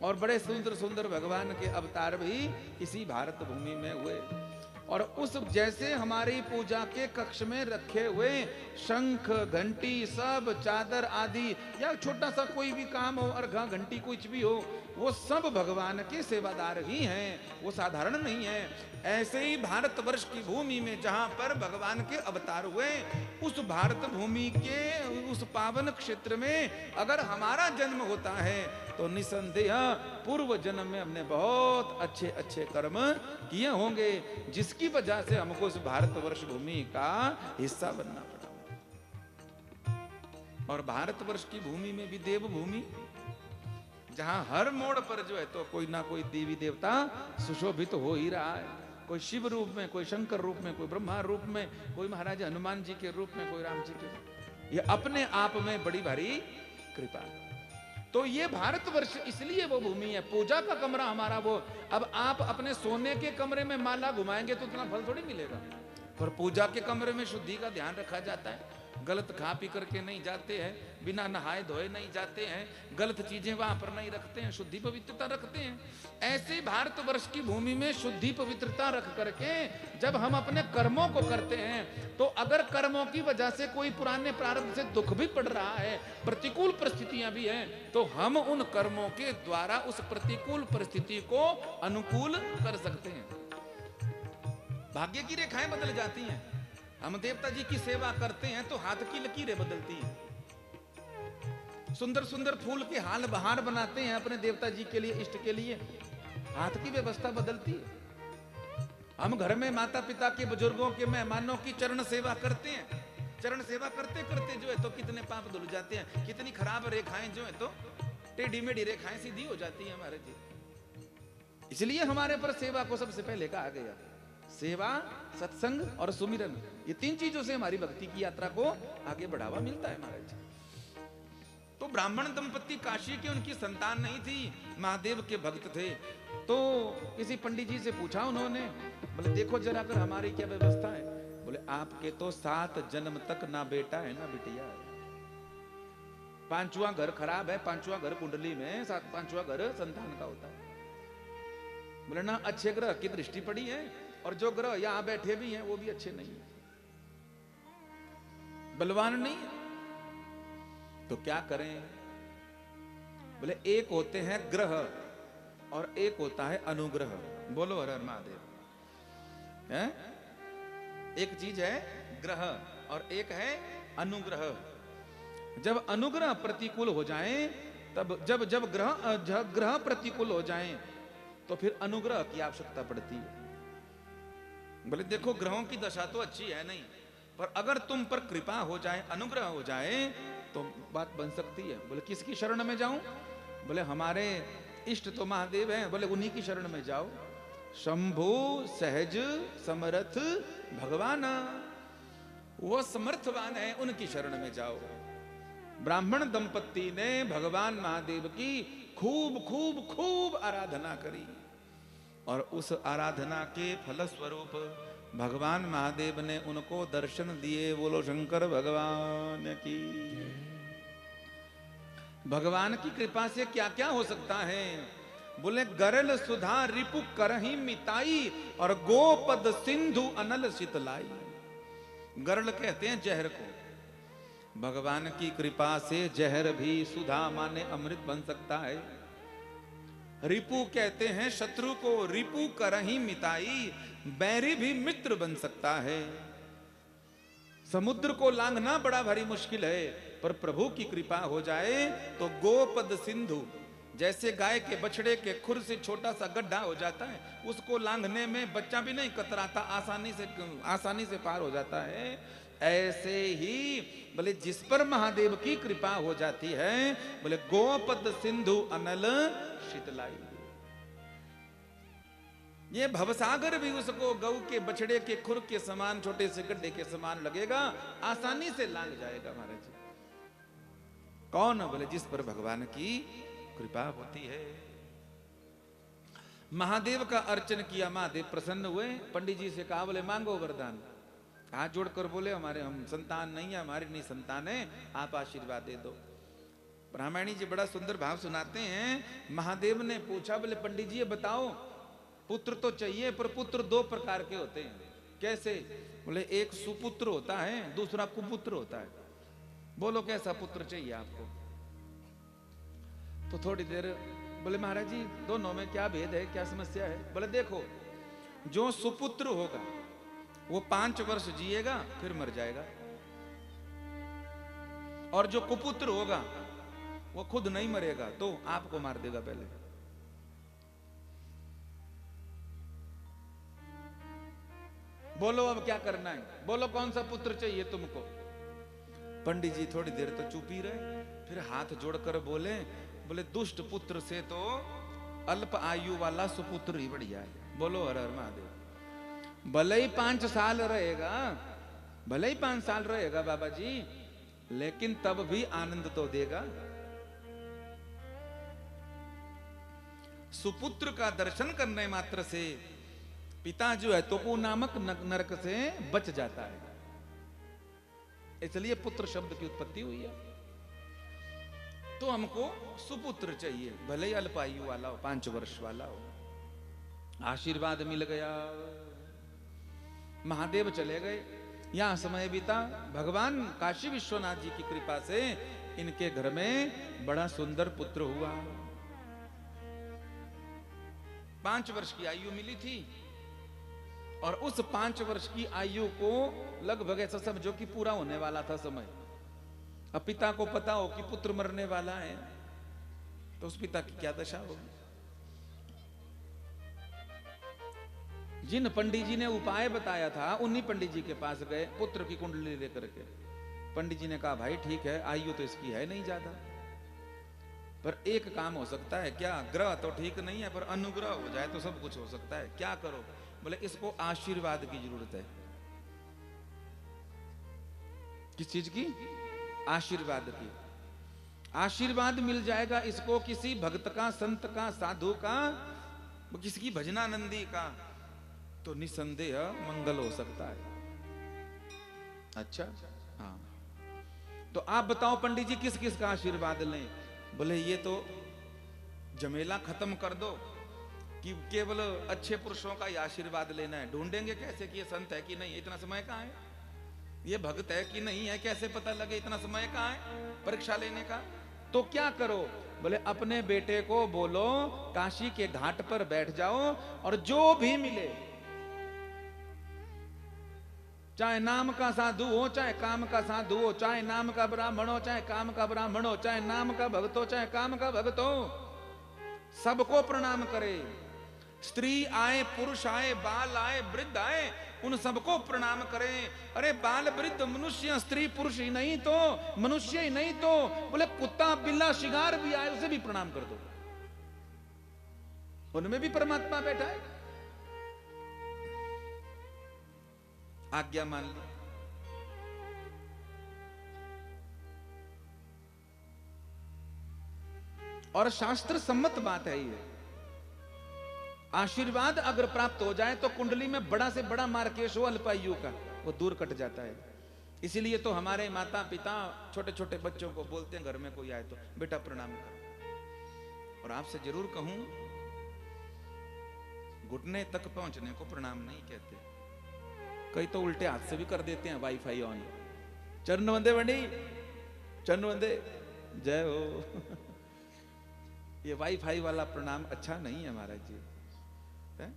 और बड़े सुंदर सुंदर भगवान के अवतार भी इसी भारत भूमि में हुए। और उस जैसे हमारी पूजा के कक्ष में रखे हुए शंख घंटी सब चादर आदि, या छोटा सा कोई भी काम हो, अर्घा घंटी कुछ भी हो, वो सब भगवान के सेवादार ही हैं, वो साधारण नहीं है। ऐसे ही भारतवर्ष की भूमि में जहां पर भगवान के अवतार हुए, उस भारत भूमि के उस पावन क्षेत्र में अगर हमारा जन्म होता है तो निसंदेह पूर्व जन्म में हमने बहुत अच्छे अच्छे कर्म किए होंगे, जिसकी वजह से हमको इस भारतवर्ष भूमि का हिस्सा बनना पड़ा। और भारतवर्ष की भूमि में भी देव भूमि, जहां हर मोड़ पर जो है तो कोई ना कोई देवी देवता सुशोभित हो ही रहा है, कोई शिव रूप में, कोई शंकर रूप में, कोई ब्रह्मा रूप में, कोई महाराज हनुमान जी के रूप में, कोई राम जी के। ये अपने आप में बड़ी भारी कृपा। तो ये भारतवर्ष इसलिए वो भूमि है, पूजा का कमरा हमारा वो। अब आप अपने सोने के कमरे में माला घुमाएंगे तो उतना फल थोड़ी मिलेगा, पर पूजा के कमरे में शुद्धि का ध्यान रखा जाता है, गलत खा पी करके नहीं जाते हैं, बिना नहाए धोए नहीं जाते हैं, गलत चीजें वहां पर नहीं रखते हैं, शुद्धि पवित्रता रखते हैं। ऐसे भारतवर्ष की भूमि में शुद्धि पवित्रता रख करके जब हम अपने कर्मों को करते हैं, तो अगर कर्मों की वजह से कोई पुराने प्रारब्ध से दुख भी पड़ रहा है, प्रतिकूल परिस्थितियां भी हैं, तो हम उन कर्मों के द्वारा उस प्रतिकूल परिस्थिति को अनुकूल कर सकते हैं। भाग्य की रेखाएं बदल जाती हैं। हम देवता जी की सेवा करते हैं तो हाथ की लकीरें बदलती हैं। सुंदर सुंदर फूल के हार बनाते हैं अपने देवता जी के लिए, इष्ट के लिए, हाथ की व्यवस्था बदलती है। हम घर में माता पिता के, बुजुर्गों के, मेहमानों की चरण सेवा करते हैं। चरण सेवा करते करते जो है तो कितने पाप धुल जाते हैं, कितनी खराब रेखाएं जो है तो टेढ़ी मेढ़ी रेखाएं सीधी हो जाती हैं हमारे जी। इसलिए हमारे पर सेवा को सबसे पहले कहा गया। सेवा, सत्संग और सुमिरन, ये तीन चीजों से हमारी भक्ति की यात्रा को आगे बढ़ावा मिलता है महाराज। तो ब्राह्मण दंपत्ति काशी के, उनकी संतान नहीं थी, महादेव के भक्त थे। तो किसी पंडित जी से पूछा उन्होंने, बोले देखो जरा कर हमारी क्या व्यवस्था है। बोले आपके तो 7 जन्म तक ना बेटा है ना बिटिया है, 5वां घर खराब है, 5वां घर कुंडली में, 5वां घर संतान का होता है। बोले ना अच्छे ग्रह की दृष्टि पड़ी है, और जो ग्रह यहां बैठे भी हैं वो भी अच्छे नहीं है, बलवान नहीं है, तो क्या करें। बोले एक होते हैं ग्रह और एक होता है अनुग्रह। बोलो हर हर महादेव। है एक चीज है ग्रह और एक है अनुग्रह। जब अनुग्रह प्रतिकूल हो जाए, तब जब ग्रह प्रतिकूल हो जाए तो फिर अनुग्रह की आवश्यकता पड़ती है। बोले देखो ग्रहों की दशा तो अच्छी है नहीं, पर अगर तुम पर कृपा हो जाए, अनुग्रह हो जाए तो बात बन सकती है। बोले किसकी शरण में जाऊं। बोले हमारे इष्ट तो महादेव हैं, बोले उन्हीं की शरण में जाओ। शंभु सहज समर्थ भगवान, वो समर्थवान है, उनकी शरण में जाओ। ब्राह्मण दंपत्ति ने भगवान महादेव की खूब खूब खूब आराधना करी, और उस आराधना के फलस्वरूप भगवान महादेव ने उनको दर्शन दिए। बोलो शंकर भगवान की। भगवान की कृपा से क्या क्या हो सकता है। बोले गरल सुधा रिपु करही मिताई, और गोपद सिंधु अनल शीतलाई। गरल कहते हैं जहर को। भगवान की कृपा से जहर भी सुधा माने अमृत बन सकता है। रिपु कहते हैं शत्रु को, रिपु करही मिताई, बैरी भी मित्र बन सकता है। समुद्र को लांघना बड़ा भारी मुश्किल है, पर प्रभु की कृपा हो जाए तो गोपद सिंधु, जैसे गाय के बछड़े के खुर से छोटा सा गड्ढा हो जाता है, उसको लांघने में बच्चा भी नहीं कतराता, आसानी से पार हो जाता है। ऐसे ही बोले जिस पर महादेव की कृपा हो जाती है, बोले गोपद सिंधु अनल शीतलाई। ये भवसागर भी उसको गौ के बछड़े के खुर के समान, छोटे से गड्ढे के समान लगेगा, आसानी से लांघ जाएगा महाराज। कौन? बोले जिस पर भगवान की कृपा होती है। महादेव का अर्चन किया, महादेव प्रसन्न हुए। पंडित जी से कहा, बोले मांगो वरदान। हाथ जोड़कर बोले हमारे हम संतान नहीं है, हमारी नहीं संतान है, आप आशीर्वाद दे दो। ब्राह्मणी जी बड़ा सुंदर भाव सुनाते हैं। महादेव ने पूछा, बोले पंडित जी ये बताओ, पुत्र तो चाहिए, पर पुत्र 2 प्रकार के होते हैं। कैसे? बोले एक सुपुत्र होता है, दूसरा कुपुत्र होता है। बोलो कैसा पुत्र चाहिए आपको? तो थोड़ी देर बोले महाराज जी दोनों में क्या भेद है, क्या समस्या है? बोले देखो, जो सुपुत्र होगा वो 5 वर्ष जिएगा फिर मर जाएगा, और जो कुपुत्र होगा वो खुद नहीं मरेगा तो आपको मार देगा पहले। बोलो अब क्या करना है? बोलो कौन सा पुत्र चाहिए तुमको? पंडित जी थोड़ी देर तो चुप ही रहे, फिर हाथ जोड़कर बोले, बोले दुष्ट पुत्र से तो अल्प आयु वाला सुपुत्र ही बढ़िया है। बोलो हर हर महादेव। भले ही 5 साल रहेगा, भले ही 5 साल रहेगा बाबा जी, लेकिन तब भी आनंद तो देगा। सुपुत्र का दर्शन करने मात्र से पिता जो है तो नामक नरक से बच जाता है। इसलिए पुत्र शब्द की उत्पत्ति हुई है। तो हमको सुपुत्र चाहिए, भले ही अल्पायु वाला हो, 5 वर्ष वाला हो। आशीर्वाद मिल गया, महादेव चले गए, यहां समय बीता। भगवान काशी विश्वनाथ जी की कृपा से इनके घर में बड़ा सुंदर पुत्र हुआ। 5 वर्ष की आयु मिली थी और उस 5 वर्ष की आयु को लगभग ऐसा समझो कि पूरा होने वाला था समय। अब पिता को पता हो कि पुत्र मरने वाला है तो उस पिता की क्या दशा होगी। जिन पंडित जी ने उपाय बताया था उन्हीं पंडित जी के पास गए पुत्र की कुंडली लेकर के। पंडित जी ने कहा भाई ठीक है, आयु तो इसकी है नहीं ज्यादा, पर एक काम हो सकता है। क्या? ग्रह तो ठीक नहीं है पर अनुग्रह हो जाए तो सब कुछ हो सकता है। क्या करो? बोले इसको आशीर्वाद की जरूरत है। किस चीज की? आशीर्वाद की। आशीर्वाद मिल जाएगा इसको किसी भक्त का, संत का, साधु का, किसी की भजनानंदी का, तो निसंदेह मंगल हो सकता है। अच्छा, हाँ। तो आप बताओ पंडित जी किस किस का आशीर्वाद लें? बोले ये तो झमेला खत्म कर दो कि केवल अच्छे पुरुषों का ही आशीर्वाद लेना है। ढूंढेंगे कैसे कि ये संत है कि नहीं, इतना समय कहाँ है? ये भक्त है कि नहीं है, कैसे पता लगे? इतना समय कहाँ है परीक्षा लेने का? तो क्या करो? बोले अपने बेटे को बोलो काशी के घाट पर बैठ जाओ और जो भी मिले, चाहे नाम का साधु हो, चाहे काम का साधु हो, चाहे नाम का ब्राह्मण हो, चाहे काम का ब्राह्मण हो, चाहे नाम का भक्त हो, चाहे काम का भक्त हो, सबको प्रणाम करे। स्त्री आए, पुरुष आए, बाल आए, वृद्ध आए, उन सबको प्रणाम करें। अरे बाल वृद्ध मनुष्य, स्त्री पुरुष ही नहीं तो मनुष्य ही नहीं तो बोले कुत्ता बिल्ला शिकार भी आए उसे भी प्रणाम कर दो, उनमें भी परमात्मा बैठा है। आज्ञा मान ली। और शास्त्र सम्मत बात है ये। आशीर्वाद अगर प्राप्त हो जाए तो कुंडली में बड़ा से बड़ा मार्केश हो अल्पायु का, वो दूर कट जाता है। इसीलिए तो हमारे माता पिता छोटे छोटे बच्चों को बोलते हैं, घर में कोई आए तो बेटा प्रणाम करो। और आपसे जरूर कहूं, घुटने तक पहुंचने को प्रणाम नहीं कहते, कई तो उल्टे हाथ से भी कर देते हैं। वाईफाई ऑन, चरण वंदे बंडी, चरण वंदे, जय हो। ये वाईफाई वाला प्रणाम अच्छा नहीं है महाराज जी। है?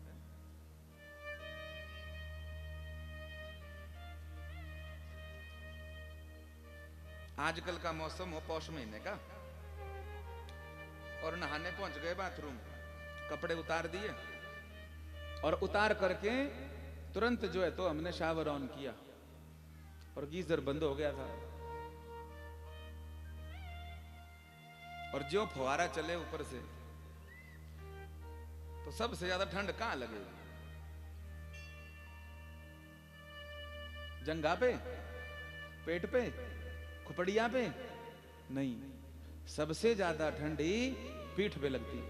आजकल का मौसम हो पौष महीने का और नहाने पहुंच गए बाथरूम, कपड़े उतार दिए और उतार करके तुरंत जो है तो हमने शावर ऑन किया और गीजर बंद हो गया था और जो फुहारा चले ऊपर से तो सबसे ज्यादा ठंड कहां लगेगी? जंघा पे, पेट पे, खुपड़िया पे नहीं, सबसे ज्यादा ठंडी पीठ पे लगती है।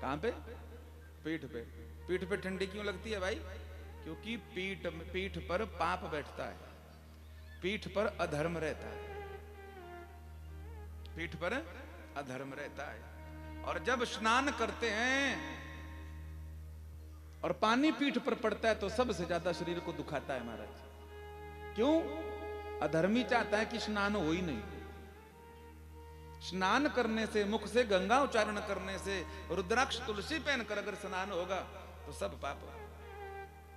कहां पे? पीठ पे। पीठ पे ठंडी क्यों लगती है भाई? क्योंकि पीठ पर पाप बैठता है, पीठ पर अधर्म रहता है, पीठ पर अधर्म रहता है। और जब स्नान करते हैं और पानी पीठ पर पड़ता है तो सबसे ज्यादा शरीर को दुखाता है महाराज। क्यों? अधर्मी चाहता है कि स्नान हो ही नहीं। स्नान करने से, मुख से गंगा उच्चारण करने से, रुद्राक्ष तुलसी पहनकर अगर स्नान होगा तो सब पाप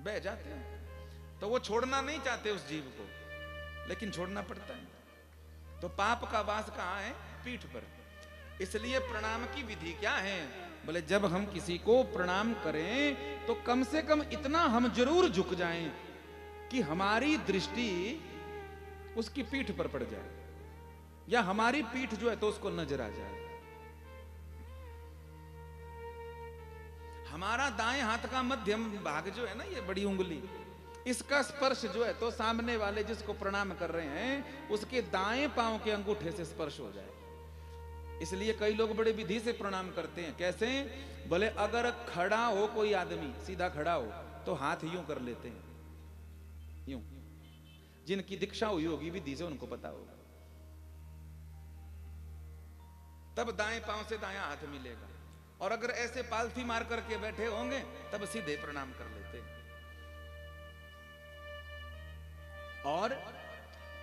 बह जाते हैं। तो वो छोड़ना नहीं चाहते उस जीव को, लेकिन छोड़ना पड़ता है। तो पाप का वास कहां है? पीठ पर। इसलिए प्रणाम की विधि क्या है? बोले जब हम किसी को प्रणाम करें तो कम से कम इतना हम जरूर झुक जाएं कि हमारी दृष्टि उसकी पीठ पर पड़ जाए, या हमारी पीठ जो है तो उसको नजर आ जाए। हमारा दाएं हाथ का मध्यम भाग जो है ना, ये बड़ी उंगली, इसका स्पर्श जो है तो सामने वाले जिसको प्रणाम कर रहे हैं उसके दाएं पांव के अंगूठे से स्पर्श हो जाए। इसलिए कई लोग बड़े विधि से प्रणाम करते हैं। कैसे? बोले अगर खड़ा हो कोई आदमी, सीधा खड़ा हो, तो हाथ यूं कर लेते हैं, यूं। जिनकी दीक्षा हुई होगी विधि से उनको पता होगा। तब दाएं पांव से दायां हाथ मिलेगा, और अगर ऐसे पालथी मार करके बैठे होंगे तब सीधे प्रणाम कर लेते। और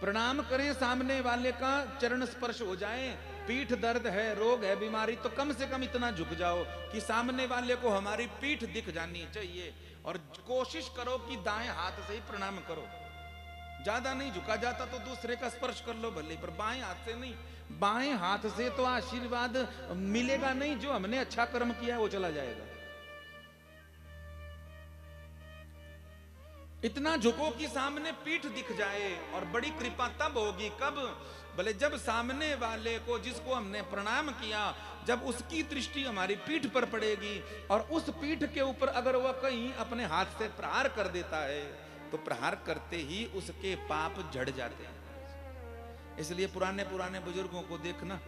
प्रणाम करें, सामने वाले का चरण स्पर्श हो जाए। पीठ दर्द है, रोग है, बीमारी, तो कम से कम इतना झुक जाओ कि सामने वाले को हमारी पीठ दिख जानी चाहिए, और कोशिश करो कि दाएं हाथ से ही प्रणाम करो। ज्यादा नहीं झुका जाता तो दूसरे का स्पर्श कर लो भले, पर बाएं हाथ से नहीं। बाएं हाथ से तो आशीर्वाद मिलेगा नहीं, जो हमने अच्छा कर्म किया है वो चला जाएगा। इतना झुको कि सामने पीठ दिख जाए, और बड़ी कृपा तब होगी कब, भले जब सामने वाले को जिसको हमने प्रणाम किया, जब उसकी दृष्टि हमारी पीठ पर पड़ेगी, और उस पीठ के ऊपर अगर वह कहीं अपने हाथ से प्रहार कर देता है तो प्रहार करते ही उसके पाप झड़ जाते हैं। इसलिए पुराने पुराने बुजुर्गों को देखना,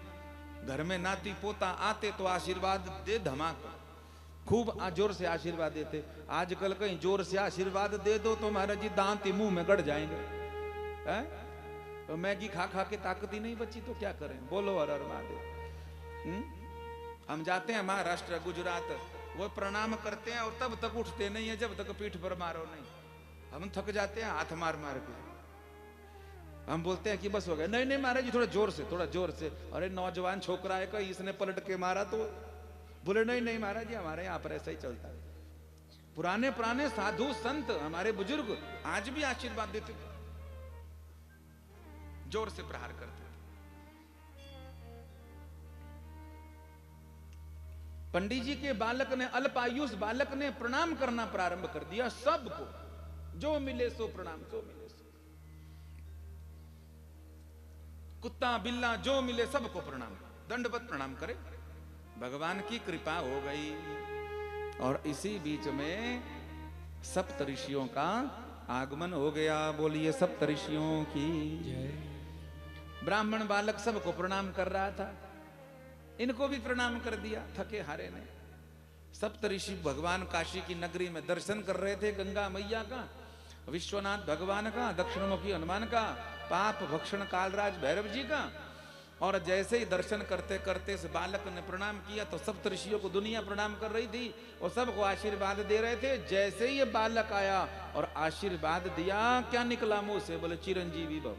घर में नाती पोता आते तो आशीर्वाद दे धमाका, खूब जोर से आशीर्वाद देते। आजकल कहीं जोर से आशीर्वाद दे दो तो महाराज जी दांत ही मुंह में गड़ जाएंगे। है? तो मैगी खा खा के ताकत ही नहीं बची तो क्या करें। बोलो हर हर महादेव। हम जाते हैं महाराष्ट्र गुजरात, वो प्रणाम करते हैं और तब तक उठते नहीं है जब तक पीठ पर मारो नहीं। हम थक जाते हैं हाथ मार मार के, हम बोलते हैं कि बस हो गया। नहीं नहीं महाराज जी थोड़ा जोर से, थोड़ा जोर से। अरे नौजवान छोकरा है, कहीं इसने पलट के मारा तो बोले नहीं नहीं महाराज जी हमारे यहाँ पर ऐसा ही चलता है। पुराने पुराने साधु संत हमारे बुजुर्ग आज भी आशीर्वाद देते थे, जोर से प्रहार करते थे। पंडित जी के बालक ने, अल्पायुष बालक ने प्रणाम करना प्रारंभ कर दिया। सबको जो मिले सो प्रणाम, जो मिले सो, कुत्ता बिल्ला जो मिले सबको प्रणाम, दंडवत प्रणाम करे। भगवान की कृपा हो गई। और इसी बीच में सप्तऋषियों का आगमन हो गया। बोलिए सप्तऋषियों की जय। ब्राह्मण बालक सबको प्रणाम कर रहा था, इनको भी प्रणाम कर दिया थके हारे ने। सप्तऋषि भगवान काशी की नगरी में दर्शन कर रहे थे, गंगा मैया का, विश्वनाथ भगवान का, दक्षिणमुखी हनुमान का, पाप भक्षण कालराज भैरव जी का। और जैसे ही दर्शन करते करते इस बालक ने प्रणाम किया तो सप्तऋषियों को दुनिया प्रणाम कर रही थी और सबको आशीर्वाद दे रहे थे। जैसे ही ये बालक आया और आशीर्वाद दिया, क्या निकला मुंह से? बोले चिरंजीवी भव,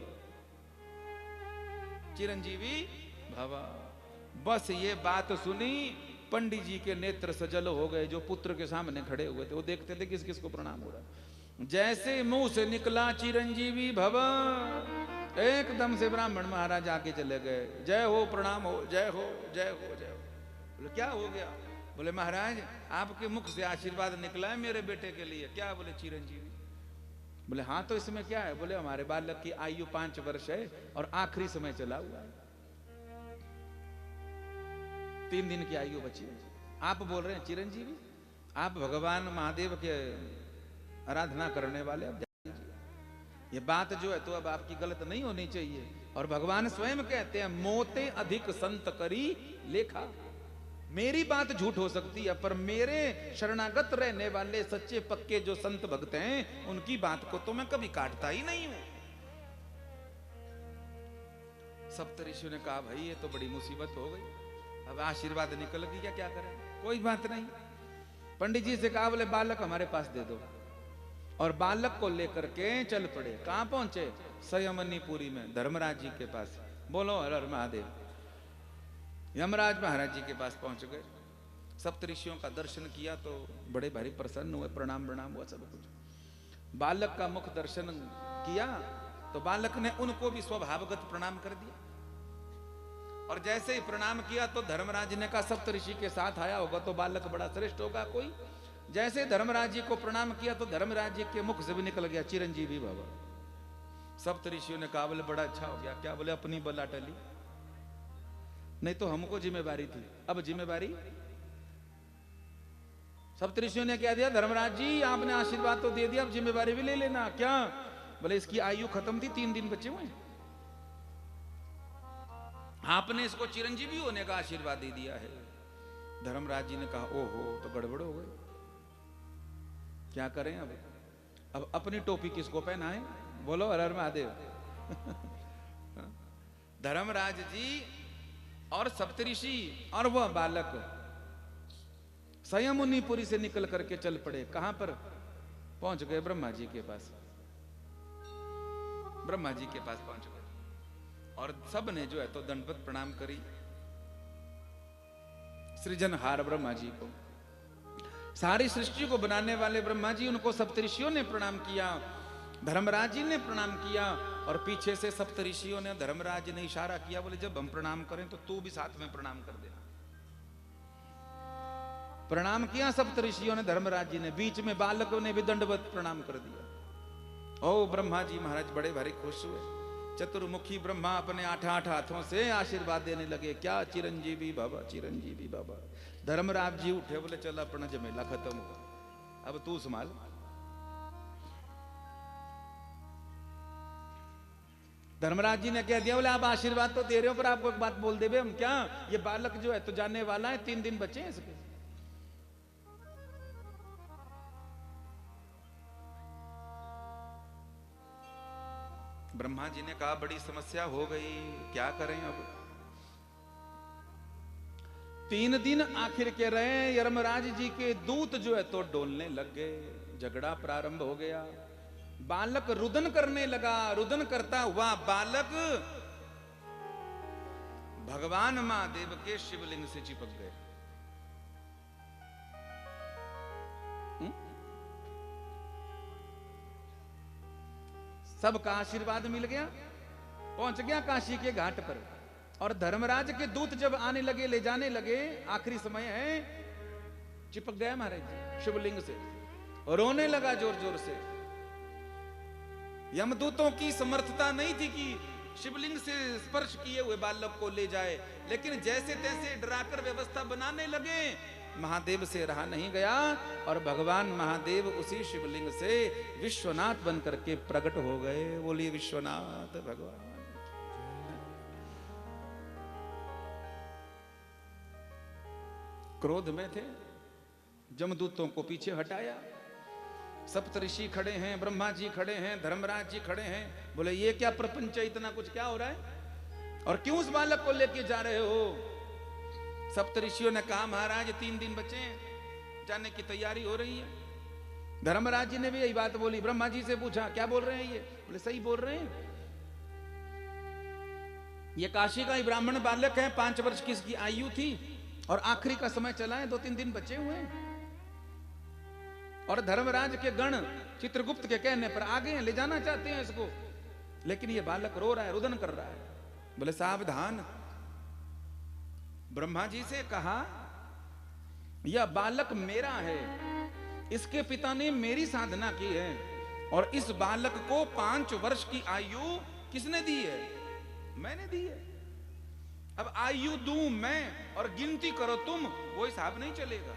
चिरंजीवी भव। बस ये बात सुनी, पंडित जी के नेत्र सजल हो गए। जो पुत्र के सामने खड़े हुए थे वो देखते थे किस किस को प्रणाम हो रहा। जैसे मुंह से निकला चिरंजीवी भव, एकदम से ब्राह्मण महाराज आके चले गए। जय हो, प्रणाम हो, जय हो, जय हो, जय हो। बोले क्या हो गया? बोले महाराज आपके मुख से आशीर्वाद निकला है मेरे बेटे के लिए। क्या? बोले चिरंजीवी। बोले हाँ तो इसमें क्या है? बोले हमारे बालक की आयु 5 वर्ष है और आखिरी समय चला हुआ है, 3 दिन की आयु बची है। आप बोल रहे हैं चिरंजीवी? आप भगवान महादेव के आराधना करने वाले, अब ये बात जो है तो अब आपकी गलत नहीं होनी चाहिए। और भगवान स्वयं कहते हैं मोते अधिक संत करी लेखा। मेरी बात झूठ हो सकती है पर मेरे शरणागत रहने वाले सच्चे पक्के जो संत भक्त हैं उनकी बात को तो मैं कभी काटता ही नहीं हूं। सप्तऋषियों ने कहा भाई ये तो बड़ी मुसीबत हो गई, अब आशीर्वाद निकल गया, क्या करें? कोई बात नहीं। पंडित जी से कहा बोले बालक हमारे पास दे दो, और बालक को लेकर के चल पड़े। कहां पहुंचे? संयमनीपुरी में धर्मराज जी के पास। बोलो हर हर महादेव। यमराज महाराज जी के पास पहुंच गए। सप्तऋषियों का दर्शन किया तो बड़े भारी प्रसन्न हुए, प्रणाम प्रणाम हुआ सब कुछ। बालक का मुख दर्शन किया तो बालक ने उनको भी स्वभावगत प्रणाम कर दिया। और जैसे ही प्रणाम किया तो धर्मराज ने कहा सप्तऋषि के साथ आया होगा तो बालक बड़ा श्रेष्ठ होगा कोई। जैसे धर्मराज जी को प्रणाम किया तो धर्मराज जी के मुख से भी निकल गया चिरंजीवी भव। सप्तऋषियों ने कहा बोले बड़ा अच्छा हो गया। क्या? बोले अपनी बला टली, नहीं तो हमको जिम्मेवारी थी, अब जिम्मेवारी। सप्तऋषियों ने क्या दिया? धर्मराज जी आपने आशीर्वाद तो दे दिया, अब जिम्मेवारी भी ले लेना। क्या? बोले इसकी आयु खत्म थी, 3 दिन बचे हुए, आपने इसको चिरंजीवी होने का आशीर्वाद दे दिया है। धर्मराज जी ने कहा ओहो तो गड़बड़ हो गई, क्या करें अब अपनी टोपी किसको पहनाएं? बोलो हर हर महादेव। धर्मराज जी और सप्तऋषि और वह बालक संयमुनिपुरी से निकल करके चल पड़े। कहां पर पहुंच गए? ब्रह्मा जी के पास। ब्रह्मा जी के पास पहुंच गए और सब ने जो है तो दंडवत प्रणाम करी सृजनहार ब्रह्मा जी को। सारी सृष्टि को बनाने वाले ब्रह्मा जी, उनको सप्तऋषियों ने प्रणाम किया, धर्मराज जी ने प्रणाम किया। और पीछे से सप्तऋषियों ने, धर्मराज जी ने इशारा किया, बोले जब हम प्रणाम करें तो तू भी साथ में प्रणाम कर देना। प्रणाम किया सप्तऋषियों ने, धर्मराज जी ने, बीच में बालकों ने भी दंडवत प्रणाम कर दिया। ओ ब्रह्मा जी महाराज बड़े भारी खुश हुए। चतुर्मुखी ब्रह्मा अपने 8 हाथों से आशीर्वाद देने लगे। क्या चिरंजीवी बाबा, चिरंजीवी बाबा। धर्मराज जी उठे, बोले चल अपना झमेला खत्म हुआ, अब तू संभाल। धर्मराज जी ने कह दिया, बोले आप आशीर्वाद तो दे रहे हो पर आपको एक बात बोल देवे हम क्या, ये बालक जो है तो जाने वाला है, 3 दिन बचे हैं इसके। ब्रह्मा जी ने कहा बड़ी समस्या हो गई, क्या करें अब। 3 दिन आखिर के रहे। यमराज जी के दूत जो है तो डोलने लग गए। झगड़ा प्रारंभ हो गया। बालक रुदन करने लगा। रुदन करता हुआ बालक भगवान महादेव के शिवलिंग से चिपक गए। सबका आशीर्वाद मिल गया, पहुंच गया काशी के घाट पर। और धर्मराज के दूत जब आने लगे, ले जाने लगे, आखिरी समय है, चिपक गया महाराज जी शिवलिंग से, रोने लगा जोर जोर से। यमदूतों की समर्थता नहीं थी कि शिवलिंग से स्पर्श किए हुए बालक को ले जाए, लेकिन जैसे तैसे डराकर व्यवस्था बनाने लगे। महादेव से रहा नहीं गया और भगवान महादेव उसी शिवलिंग से विश्वनाथ बन करके प्रकट हो गए। बोलिए विश्वनाथ भगवान। क्रोध में थे, जमदूतों को पीछे हटाया। सप्तऋषि खड़े हैं, ब्रह्मा जी खड़े हैं, धर्मराज जी खड़े हैं। बोले ये क्या प्रपंच है, इतना कुछ क्या हो रहा है और क्यों उस बालक को लेके जा रहे हो? सप्तऋषियों ने कहा महाराज 3 दिन बचे, जाने की तैयारी हो रही है। धर्मराज जी ने भी यही बात बोली। ब्रह्मा जी से पूछा क्या बोल रहे हैं ये? बोले सही बोल रहे हैं, ये काशी का ही ब्राह्मण बालक है, 5 वर्ष की इसकी आयु थी और आखिरी का समय चला है, 2-3 दिन बचे हुए हैं। और धर्मराज के गण चित्रगुप्त के कहने पर आ गए हैं, ले जाना चाहते हैं इसको, लेकिन ये बालक रो रहा है, रुदन कर रहा है। बोले सावधान। ब्रह्मा जी से कहा यह बालक मेरा है, इसके पिता ने मेरी साधना की है और इस बालक को 5 वर्ष की आयु किसने दी है? मैंने दी है। अब आयु दूं मैं और गिनती करो तुम, वो हिसाब नहीं चलेगा।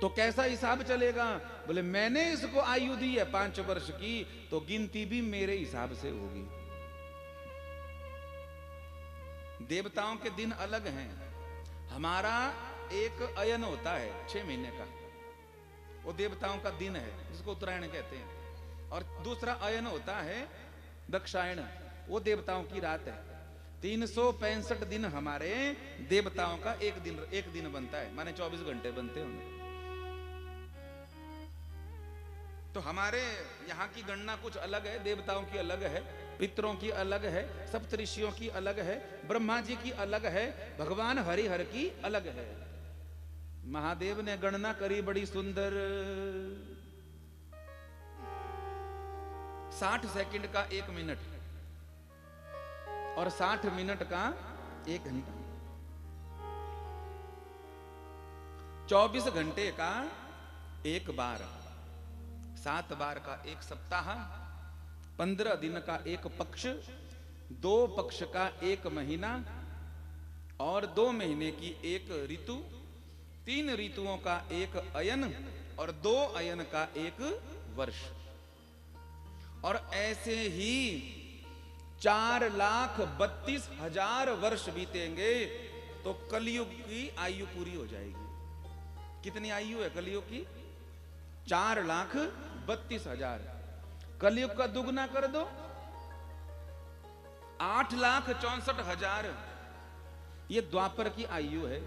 तो कैसा हिसाब चलेगा? बोले मैंने इसको आयु दी है 5 वर्ष की, तो गिनती भी मेरे हिसाब से होगी। देवताओं के दिन अलग हैं। हमारा एक अयन होता है 6 महीने का, वो देवताओं का दिन है जिसको उत्तरायण कहते हैं। और दूसरा अयन होता है दक्षायण, वो देवताओं की रात है। 365 दिन हमारे देवताओं का एक दिन बनता है, माने 24 घंटे बनते होंगे। तो हमारे यहाँ की गणना कुछ अलग है, देवताओं की अलग है, पितरों की अलग है, सप्तऋषियों की अलग है, ब्रह्मा जी की अलग है, भगवान हरिहर की अलग है। महादेव ने गणना करी बड़ी सुंदर। 60 सेकंड का 1 मिनट और 60 मिनट का 1 घंटा, 24 घंटे का 1 बार, 7 बार का 1 सप्ताह, 15 दिन का 1 पक्ष, 2 पक्ष का 1 महीना और 2 महीने की 1 ऋतु, 3 ऋतुओं का 1 अयन और 2 अयन का 1 वर्ष। और ऐसे ही 4,32,000 वर्ष बीतेंगे तो कलयुग की आयु पूरी हो जाएगी। कितनी आयु है कलयुग की? 4,32,000। कलयुग का दुगना कर दो 8,64,000 ये द्वापर की आयु है।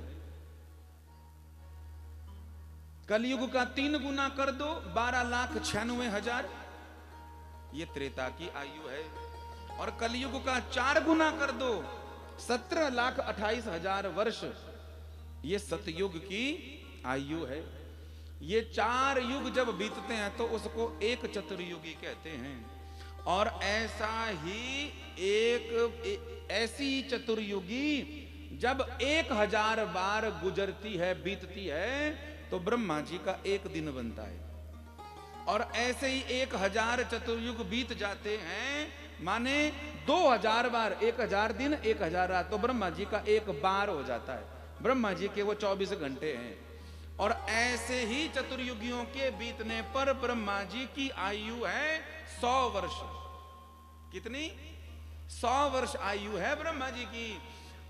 कलयुग का 3 गुना कर दो 12,96,000 ये त्रेता की आयु है। और कलयुग का 4 गुना कर दो 17,28,000 वर्ष ये सतयुग की आयु है। ये 4 युग जब बीतते हैं तो उसको एक चतुर्युगी कहते हैं। और ऐसा ही ऐसी चतुर्युगी जब 1000 बार गुजरती है बीतती है तो ब्रह्मा जी का एक दिन बनता है। और ऐसे ही 1000 चतुर्युग बीत जाते हैं माने 2000 बार 1000 दिन 1000 रात तो ब्रह्मा जी का एक बार हो जाता है। ब्रह्मा जी के वो 24 घंटे हैं। और ऐसे ही चतुर्युगियों के बीतने पर ब्रह्मा जी की आयु है 100 वर्ष। कितनी? 100 वर्ष आयु है ब्रह्मा जी की।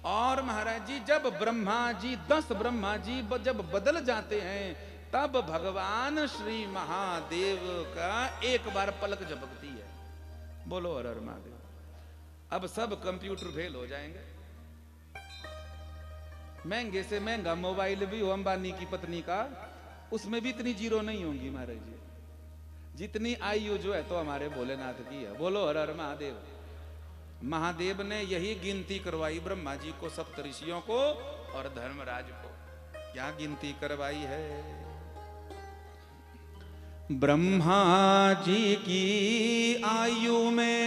और महाराज जी जब ब्रह्मा जी 10 ब्रह्मा जी जब बदल जाते हैं तब भगवान श्री महादेव का एक बार पलक झपकती है। बोलो हर हर महादेव। अब सब कंप्यूटर फेल हो जाएंगे। महंगे से महंगा मोबाइल भी हो अंबानी की पत्नी का उसमें भी इतनी जीरो नहीं होंगी महाराज जी जितनी आयु जो है तो हमारे भोलेनाथ की है। बोलो हर हर महादेव। महादेव ने यही गिनती करवाई ब्रह्मा जी को, सप्तऋषियों को और धर्मराज को। क्या गिनती करवाई है? ब्रह्मा जी की आयु में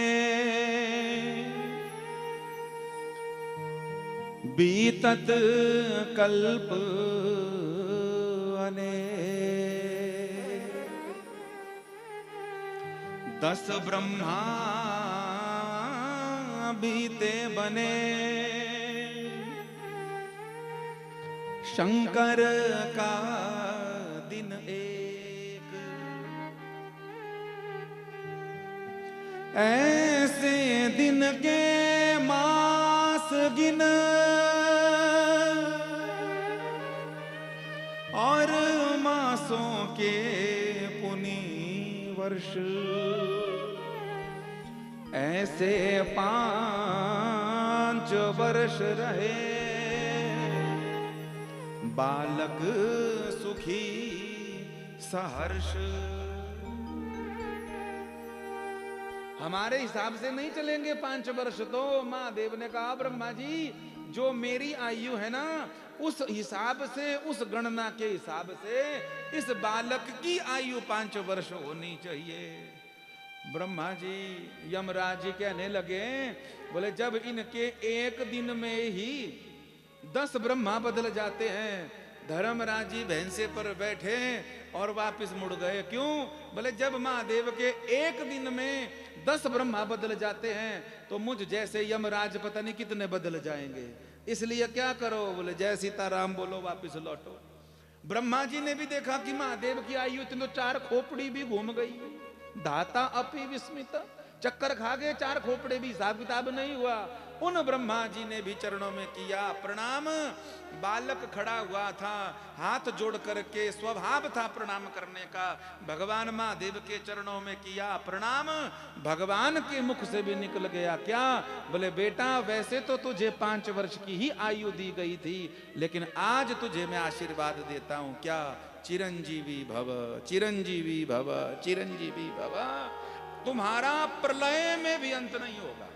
बीतत कल्प अनेक 10 ब्रह्मा बीते बने शंकर का दिन एक। ऐसे दिन के मास गिन और मासों के पुनी वर्ष ऐसे 5 वर्ष रहे बालक सुखी सहर्ष। हमारे हिसाब से नहीं चलेंगे 5 वर्ष। तो महादेव ने कहा ब्रह्मा जी जो मेरी आयु है ना उस हिसाब से उस गणना के हिसाब से इस बालक की आयु 5 वर्ष होनी चाहिए। ब्रह्मा जी यमराज जी कहने लगे बोले जब इनके एक दिन में ही 10 ब्रह्मा बदल जाते हैं। धर्मराज जी भैंसे पर बैठे और वापस मुड़ गए। क्यों? बोले जब महादेव के एक दिन में 10 ब्रह्मा बदल जाते हैं तो मुझ जैसे यमराज पता नहीं कितने बदल जाएंगे। इसलिए क्या करो? बोले जय सीताराम बोलो वापस लौटो। ब्रह्मा जी ने भी देखा कि महादेव की आयु इतनी 4 खोपड़ी भी घूम गई। धाता अपि विस्मित चक्कर खा गए 4 खोपड़े भी हिसाब किताब नहीं हुआ। उन ब्रह्मा जी ने भी चरणों में किया प्रणाम। बालक खड़ा हुआ था हाथ जोड़ करके स्वभाव था प्रणाम करने का। भगवान महादेव के चरणों में किया प्रणाम। भगवान के मुख से भी निकल गया क्या? बोले बेटा वैसे तो तुझे 5 वर्ष की ही आयु दी गई थी लेकिन आज तुझे मैं आशीर्वाद देता हूं। क्या? चिरंजीवी भव चिरंजीवी भव चिरंजीवी भव। तुम्हारा प्रलय में भी अंत नहीं होगा।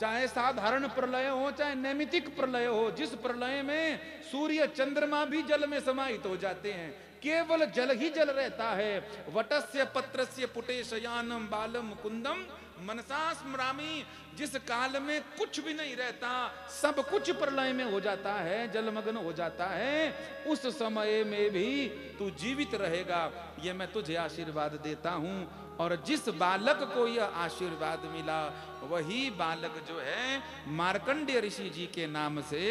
चाहे साधारण प्रलय हो चाहे नैमितिक प्रलय हो। जिस प्रलय में सूर्य चंद्रमा भी जल में समाहित हो जाते हैं केवल जल ही जल रहता है। वटस्य पत्रस्य पुटेशयानम बालम कुंदम मनसा स्मरामी। जिस काल में कुछ भी नहीं रहता सब कुछ प्रलय में हो जाता है जलमग्न हो जाता है उस समय में भी तू जीवित रहेगा ये मैं तुझे आशीर्वाद देता हूं। और जिस बालक को यह आशीर्वाद मिला वही बालक जो है मार्कंडेय ऋषि जी के नाम से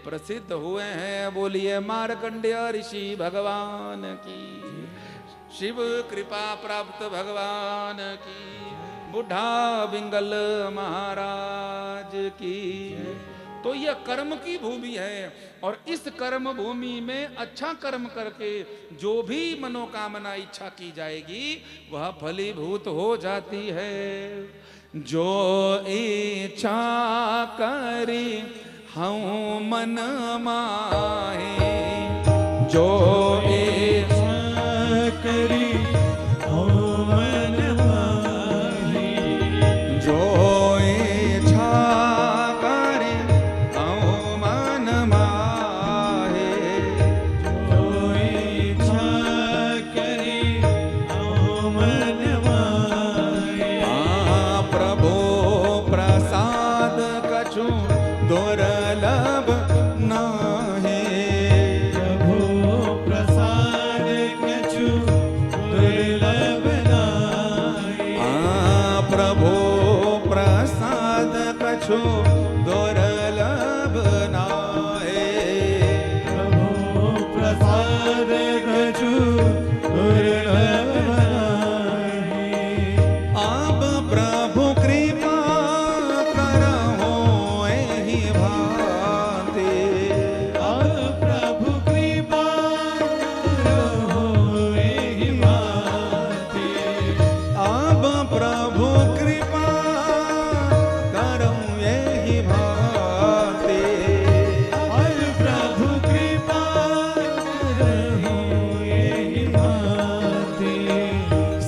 प्रसिद्ध हुए हैं। बोलिए मार्कंडेय ऋषि भगवान की। शिव कृपा प्राप्त भगवान की। बुढ़ा बिंगल महाराज की। तो यह कर्म की भूमि है और इस कर्म भूमि में अच्छा कर्म करके जो भी मनोकामना इच्छा की जाएगी वह फलीभूत हो जाती है। जो इच्छा करी हूँ मन माहे, जो इच्छा करी हूँ मन माहे, जो इच्छा करे हूँ मन माहे, जो इच्छा करी हूँ मन माहे। प्रभु प्रसाद कछु दुर्लभ नाहे, प्रभु प्रसाद कछु दुर्लभ नाहि। प्रभु प्रसाद कछु दुर्लभ नाहे, प्रभु प्रसाद कछु दुर्लभ नाहि। अब प्रभु कृपा करहो एहि भांति, अब प्रभु कृपा करहो एहि भांति। अब प्रभु कृपा करो एहि भांति, अब प्रभु कृपा करहो एहि भांति।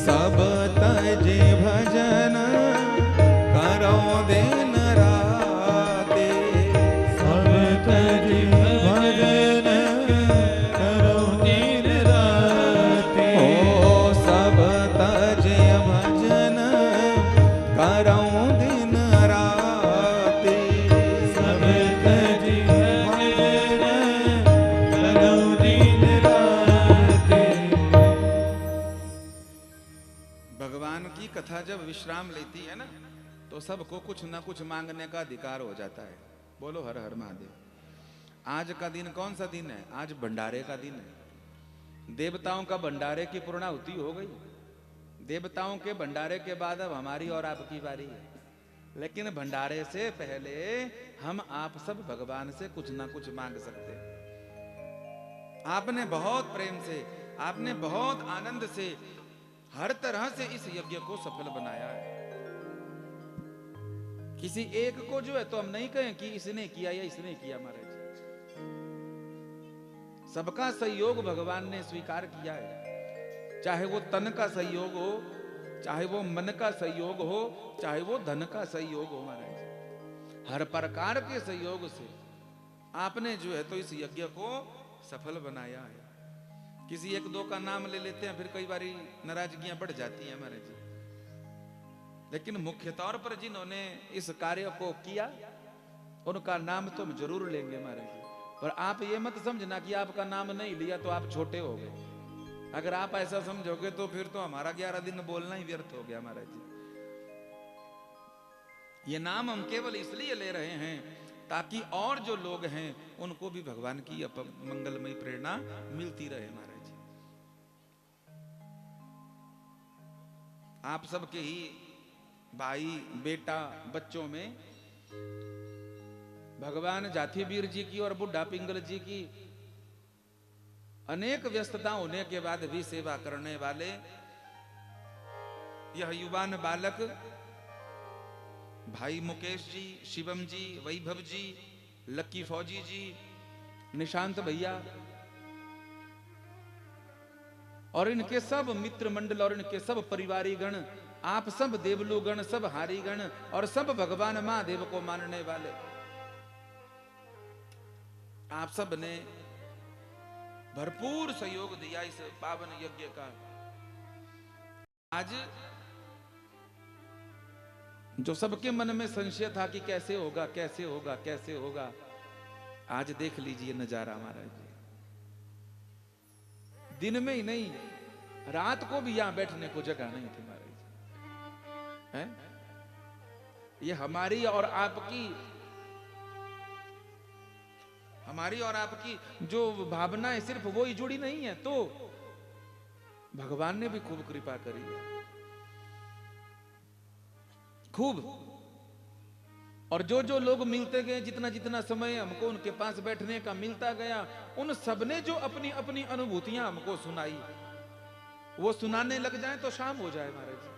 सब तजे भजन करो दिन राते, सब तज भजन करो दिन राति। ओ सब तजे भजन करो दिन राते, सब तज भजन करो दिन राति। भगवान की कथा जब विश्राम लेती है ना तो सबको कुछ ना कुछ मांगने का अधिकार हो जाता है। बोलो हर हर महादेव। आज का दिन कौन सा दिन है? आज भंडारे का दिन है। देवताओं का भंडारे की पूर्णाहुति हो गई। देवताओं के भंडारे के बाद अब हमारी और आपकी बारी है। लेकिन भंडारे से पहले हम आप सब भगवान से कुछ ना कुछ मांग सकते हैं। आपने बहुत प्रेम से, आपने बहुत आनंद से, हर तरह से इस यज्ञ को सफल बनाया है। किसी एक को जो है तो हम नहीं कहें कि इसने किया या इसने किया। महाराज, सबका सहयोग भगवान ने स्वीकार किया है। चाहे वो तन का सहयोग हो, चाहे वो मन का सहयोग हो, चाहे वो धन का सहयोग हो। महाराज, हर प्रकार के सहयोग से आपने जो है तो इस यज्ञ को सफल बनाया है। किसी एक दो का नाम ले लेते हैं, फिर कई बारी नाराजगियां बढ़ जाती हैं हमारे जी। लेकिन मुख्य तौर पर जिन्होंने इस कार्य को किया उनका नाम तो हम जरूर लेंगे हमारे जी। पर आप ये मत समझना कि आपका नाम नहीं लिया तो आप छोटे हो गए। अगर आप ऐसा समझोगे तो फिर तो हमारा 11 दिन बोलना ही व्यर्थ हो गया हमारा जी। ये नाम हम केवल इसलिए ले रहे हैं ताकि और जो लोग हैं उनको भी भगवान की मंगलमयी प्रेरणा मिलती रहे महाराज जी। आप सबके ही भाई बेटा बच्चों में भगवान जाथीवीर जी की और बुढ़ा पिंगल जी की अनेक व्यस्तता होने के बाद भी सेवा करने वाले यह युवान बालक भाई मुकेश जी, शिवम जी, वैभव जी, लक्की फौजी जी, निशांत भैया और इनके सब मित्र मंडल और इनके सब परिवारी गण, आप सब देवलू गण, सब हारी गण और सब भगवान महादेव को मानने वाले, आप सब ने भरपूर सहयोग दिया इस पावन यज्ञ का। आज जो सबके मन में संशय था कि कैसे होगा कैसे होगा कैसे होगा, आज देख लीजिए नजारा महाराज जी। दिन में ही नहीं, रात को भी यहां बैठने को जगह नहीं थी महाराज जी। है ये हमारी और आपकी जो भावना है सिर्फ वो ही जुड़ी नहीं है, तो भगवान ने भी खूब कृपा करी है, खूब। और जो जो लोग मिलते गए, जितना जितना समय हमको उनके पास बैठने का मिलता गया, उन सबने जो अपनी अपनी अनुभूतियां हमको सुनाई, वो सुनाने लग जाए तो शाम हो जाए महाराज।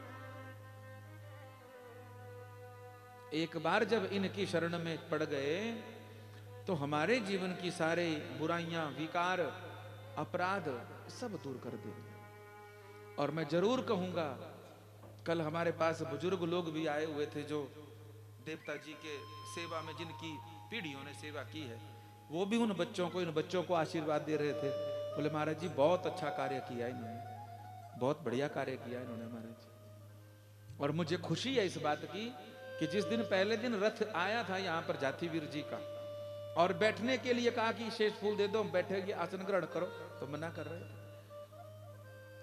एक बार जब इनकी शरण में पड़ गए तो हमारे जीवन की सारे बुराइयां, विकार, अपराध सब दूर कर देंगे। और मैं जरूर कहूंगा, कल हमारे पास बुजुर्ग लोग भी आए हुए थे जो देवता जी के सेवा में, जिनकी पीढ़ियों ने सेवा की है, वो भी इन बच्चों को आशीर्वाद दे रहे थे। बोले महाराज जी बहुत अच्छा कार्य किया इन्होंने, बहुत बढ़िया कार्य किया इन्होंने महाराज जी। और मुझे खुशी है इस बात की कि जिस दिन पहले दिन रथ आया था यहाँ पर जातिवीर जी का, और बैठने के लिए कहा कि शेष फूल दे दो, बैठेगी, आसन ग्रहण करो, तो मना कर रहे थे।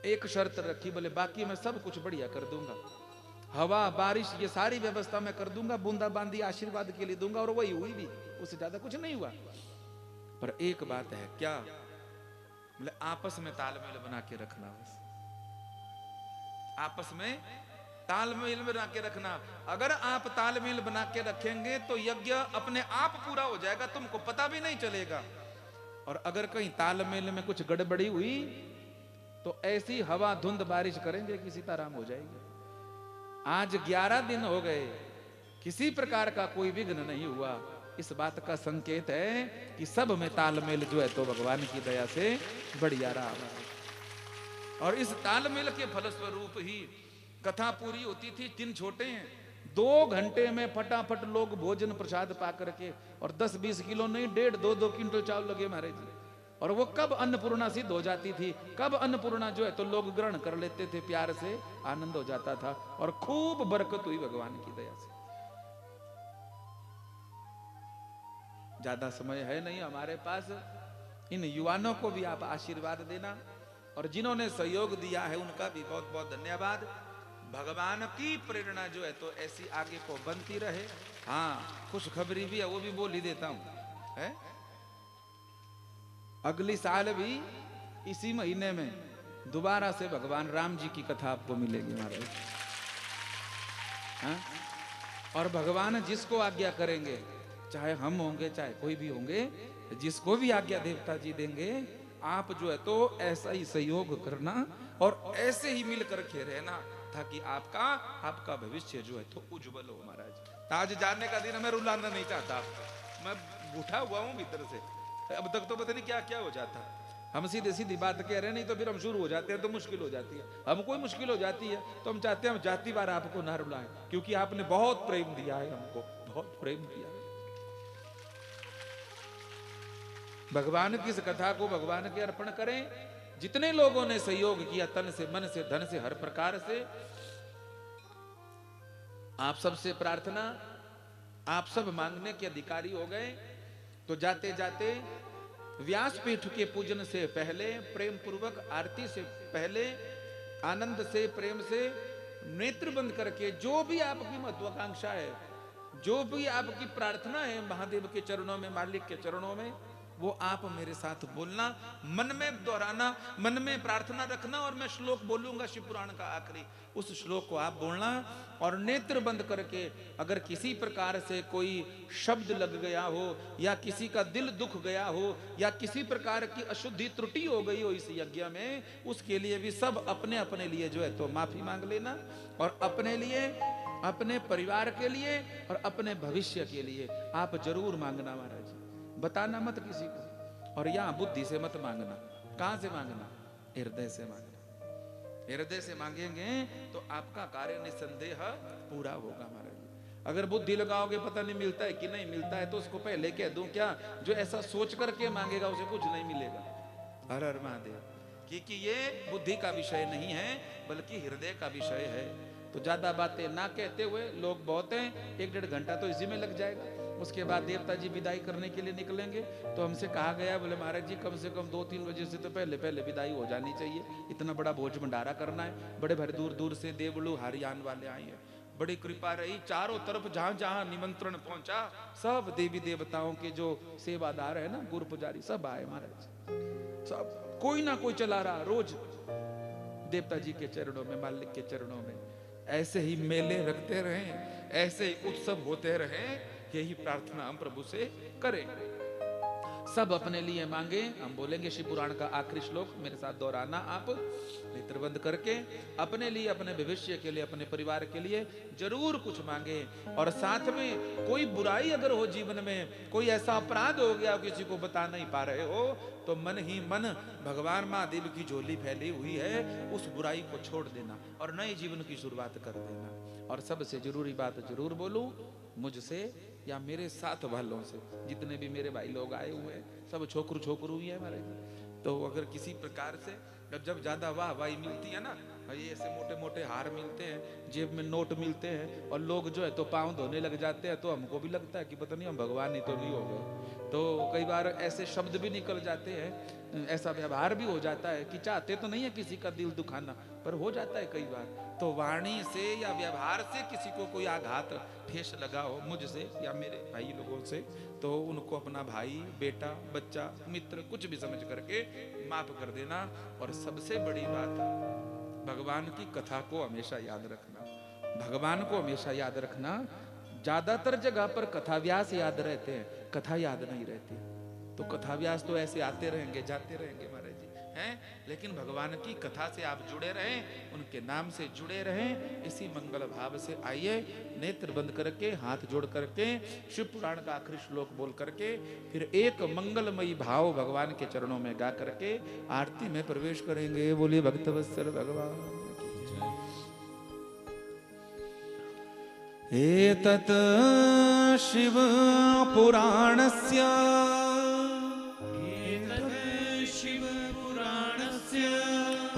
एक शर्त रखी, बोले बाकी मैं सब कुछ बढ़िया कर दूंगा, हवा बारिश ये सारी व्यवस्था मैं कर दूंगा, बूंदा बांदी आशीर्वाद के लिए दूंगा। और वही हुई भी, उससे ज्यादा कुछ नहीं हुआ। पर एक बात है, क्या? बोले आपस में तालमेल बना के रखना, बस आपस में तालमेल बना के रखना। अगर आप तालमेल बना के रखेंगे तो यज्ञ अपने आप पूरा हो जाएगा, तुमको पता भी नहीं चलेगा। और अगर कहीं तालमेल में कुछ गड़बड़ी हुई तो ऐसी हवा धुंध बारिश करेंगे कि सीताराम हो जाएगी। आज 11 दिन हो गए, किसी प्रकार का कोई विघ्न नहीं हुआ। इस बात का संकेत है कि सब में तालमेल जो है तो भगवान की दया से बढ़िया रहा। और इस तालमेल के फलस्वरूप ही कथा पूरी होती थी। दिन छोटे हैं, 2 घंटे में फटाफट लोग भोजन प्रसाद पा करके, और 10-20 किलो नहीं, 1.5-2 क्विंटल चावल लगे महाराज जी। और वो कब अन्नपूर्णा सिद्ध हो जाती थी, कब अन्नपूर्णा जो है तो लोग ग्रहण कर लेते थे, प्यार से आनंद हो जाता था, और खूब बरकत हुई भगवान की दया से। ज्यादा समय है नहीं हमारे पास, इन युवानों को भी आप आशीर्वाद देना, और जिन्होंने सहयोग दिया है उनका भी बहुत बहुत धन्यवाद। भगवान की प्रेरणा जो है तो ऐसी आगे को बनती रहे। हाँ, खुशखबरी भी है, वो भी बोल ही देता हूं, है? अगली साल भी इसी महीने में दोबारा से भगवान राम जी की कथा आपको मिलेगी महाराज। हाँ? और भगवान जिसको आज्ञा करेंगे, चाहे हम होंगे चाहे कोई भी होंगे, जिसको भी आज्ञा देवता जी देंगे, आप जो है तो ऐसा ही सहयोग करना और ऐसे ही मिलकर के रहना, ताकि आपका भविष्य जो है तो उज्जवल हो महाराज। आज जाने का दिन मैं रुलाना नहीं चाहता, मैं उठा हुआ हूं भीतर से। अब तक तो पता नहीं क्या क्या हो जाता। हम सीधे सीधी बात कह रहे हैं, नहीं तो फिर हम शुरू हो जाते हैं तो मुश्किल हो जाती है। हम कोई मुश्किल हो जाती है तो हम चाहते हैं हम जाती बार आपको ना रुलाएं, क्योंकि आपने बहुत प्रेम दिया है, हमको बहुत प्रेम दिया है। भगवान की इस कथा को भगवान के अर्पण करें। जितने लोगों ने सहयोग किया, तन से, मन से, धन से, हर प्रकार से, आप सबसे प्रार्थना, आप सब मांगने के अधिकारी हो गए। तो जाते जाते व्यासपीठ के पूजन से पहले, प्रेम पूर्वक आरती से पहले, आनंद से, प्रेम से नेत्र बंद करके, जो भी आपकी महत्वाकांक्षा है, जो भी आपकी प्रार्थना है महादेव के चरणों में, मालिक के चरणों में, वो आप मेरे साथ बोलना, मन में दोहराना, मन में प्रार्थना रखना। और मैं श्लोक बोलूंगा शिव पुराण का आखिरी, उस श्लोक को आप बोलना। और नेत्र बंद करके अगर किसी प्रकार से कोई शब्द लग गया हो, या किसी का दिल दुख गया हो, या किसी प्रकार की अशुद्धि त्रुटि हो गई हो इस यज्ञ में, उसके लिए भी सब अपने अपने लिए जो है तो माफी मांग लेना। और अपने लिए, अपने परिवार के लिए और अपने भविष्य के लिए आप जरूर मांगना महाराज, बताना मत किसी को। और यहां बुद्धि से मत मांगना। कहां से मांगना? हृदय से मांगना। हृदय से मांगेंगे तो आपका कार्य निसंदेह पूरा होगा महाराज। अगर बुद्धि लगाओगे पता नहीं मिलता है कि नहीं मिलता है, तो उसको पहले कह दूं क्या, जो ऐसा सोच करके मांगेगा उसे कुछ नहीं मिलेगा। हर हर महादेव। क्योंकि ये बुद्धि का विषय नहीं है, बल्कि हृदय का विषय है। तो ज्यादा बातें ना कहते हुए, लोग बहुत हैं, 1-1.5 घंटा तो इसी में लग जाएगा। उसके बाद देवता जी विदाई करने के लिए निकलेंगे। तो हमसे कहा गया, बोले महाराज जी कम से कम 2-3 बजे से तो पहले पहले विदाई हो जानी चाहिए, इतना बड़ा भोज भंडारा करना है। बड़े भरे दूर दूर से देवलू हरियाण वाले आए हैं, बड़ी कृपा रही। चारों तरफ जहां जहां निमंत्रण पहुंचा, सब देवी देवताओं के जो सेवादार है ना, गुरु पुजारी, सब आए महाराज। सब कोई ना कोई चला रहा रोज देवता जी के चरणों में, मालिक के चरणों में। ऐसे ही मेले रखते रहे, ऐसे ही उत्सव होते रहे, यही प्रार्थना हम प्रभु से करें। सब अपने लिए मांगे। हम बोलेंगे शिव पुराण का आखिरी श्लोक, मेरे साथ दोहराना आप, नेत्र बंद करके। अपने लिए, अपने भविष्य के लिए, अपने परिवार के लिए जरूर कुछ मांगे। और साथ में कोई बुराई अगर हो जीवन में, कोई ऐसा अपराध हो गया किसी को बता नहीं पा रहे हो, तो मन ही मन भगवान महादेव की झोली फैली हुई है, उस बुराई को छोड़ देना और नए जीवन की शुरुआत कर देना। और सबसे जरूरी बात जरूर बोलूं, मुझसे या मेरे साथ वालों से, जितने भी मेरे भाई लोग आए हुए हैं, सब छोकरू ही है हमारे। तो अगर किसी प्रकार से जब ज्यादा वाहवाही मिलती है ना, ये ऐसे मोटे मोटे हार मिलते हैं, जेब में नोट मिलते हैं, और लोग जो है तो पाँव धोने लग जाते हैं, तो हमको भी लगता है कि पता नहीं हम भगवान ही तो नहीं हो गए। तो कई बार ऐसे शब्द भी निकल जाते हैं, ऐसा व्यवहार भी हो जाता है कि चाहते तो नहीं है किसी का दिल दुखाना, पर हो जाता है कई बार। तो वाणी से या व्यवहार से किसी को कोई आघात ठेस लगा हो मुझसे या मेरे भाई लोगों से, तो उनको अपना भाई, बेटा, बच्चा, मित्र कुछ भी समझ करके माफ कर देना। और सबसे बड़ी बात, भगवान की कथा को हमेशा याद रखना, भगवान को हमेशा याद रखना। ज्यादातर जगह पर कथा व्यास याद रहते हैं, कथा याद नहीं रहती। तो कथा व्यास तो ऐसे आते रहेंगे जाते रहेंगे महाराज जी हैं, लेकिन भगवान की कथा से आप जुड़े रहें, उनके नाम से जुड़े रहें, इसी मंगल भाव से आइए। नेत्र बंद करके, हाथ जोड़ करके, शिव पुराण का आखिरी श्लोक बोल करके, फिर एक मंगलमयी भाव भगवान के चरणों में गा करके आरती में प्रवेश करेंगे। बोलिए भक्तवत्सल भगवान। एतत् शिव पुराणस्य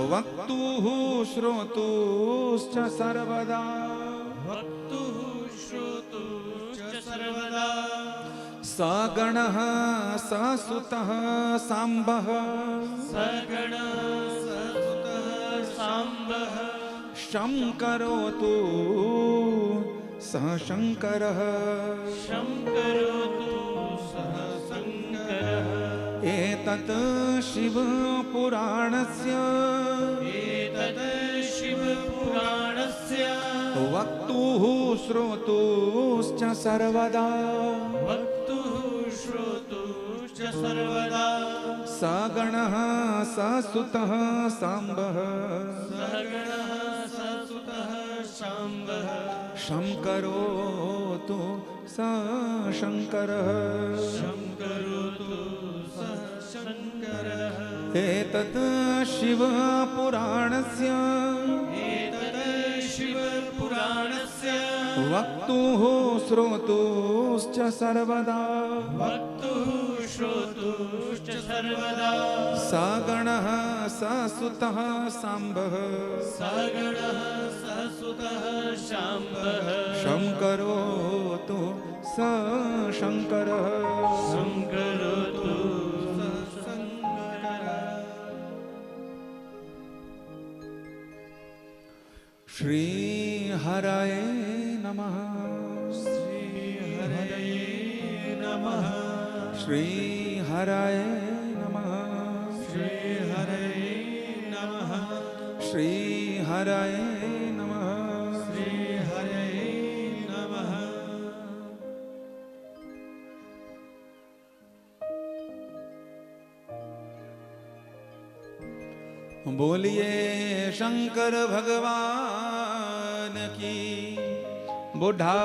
वक्तुः श्रोतुश्च सर्वदा, वक्तुः श्रोतुश्च सर्वदा, सगणः ससुतः साम्बः, सगणः ससुतः साम्बः, शंकरोतु सह शंकरः, शंकरोतु सह शंकरः। एतत् शिव पुराणस्य, एतत् शिव पुराणस्य, वक्तुः श्रोतुश्च सर्वदा, वक्तुः श्रोतुश्च सर्वदा, सगणः ससुतः साम्बः, सगणः ससुतः साम्बः, शंकरोतु स शंकरः, शंकरोतु सः शंकरः। एतत् शिव पुराणस्य, एतत् शिव पुराणस्य, वक्तुः श्रोतुश्च सर्वदा, वक्तुः श्रोतुश्च सर्वदा, सगणः ससुतः साम्बः, सगणः ससुतः साम्बः, शंकरोतु स शंकरः, शंकरोतु सः शंकरः। श्री हरये नमः, श्री हरये नमः, श्री हरये नमः, श्री हरये नमः, श्री हरये नमः, श्री हरये नमः। बोलिए शंकर भगवान की, बुढ़ा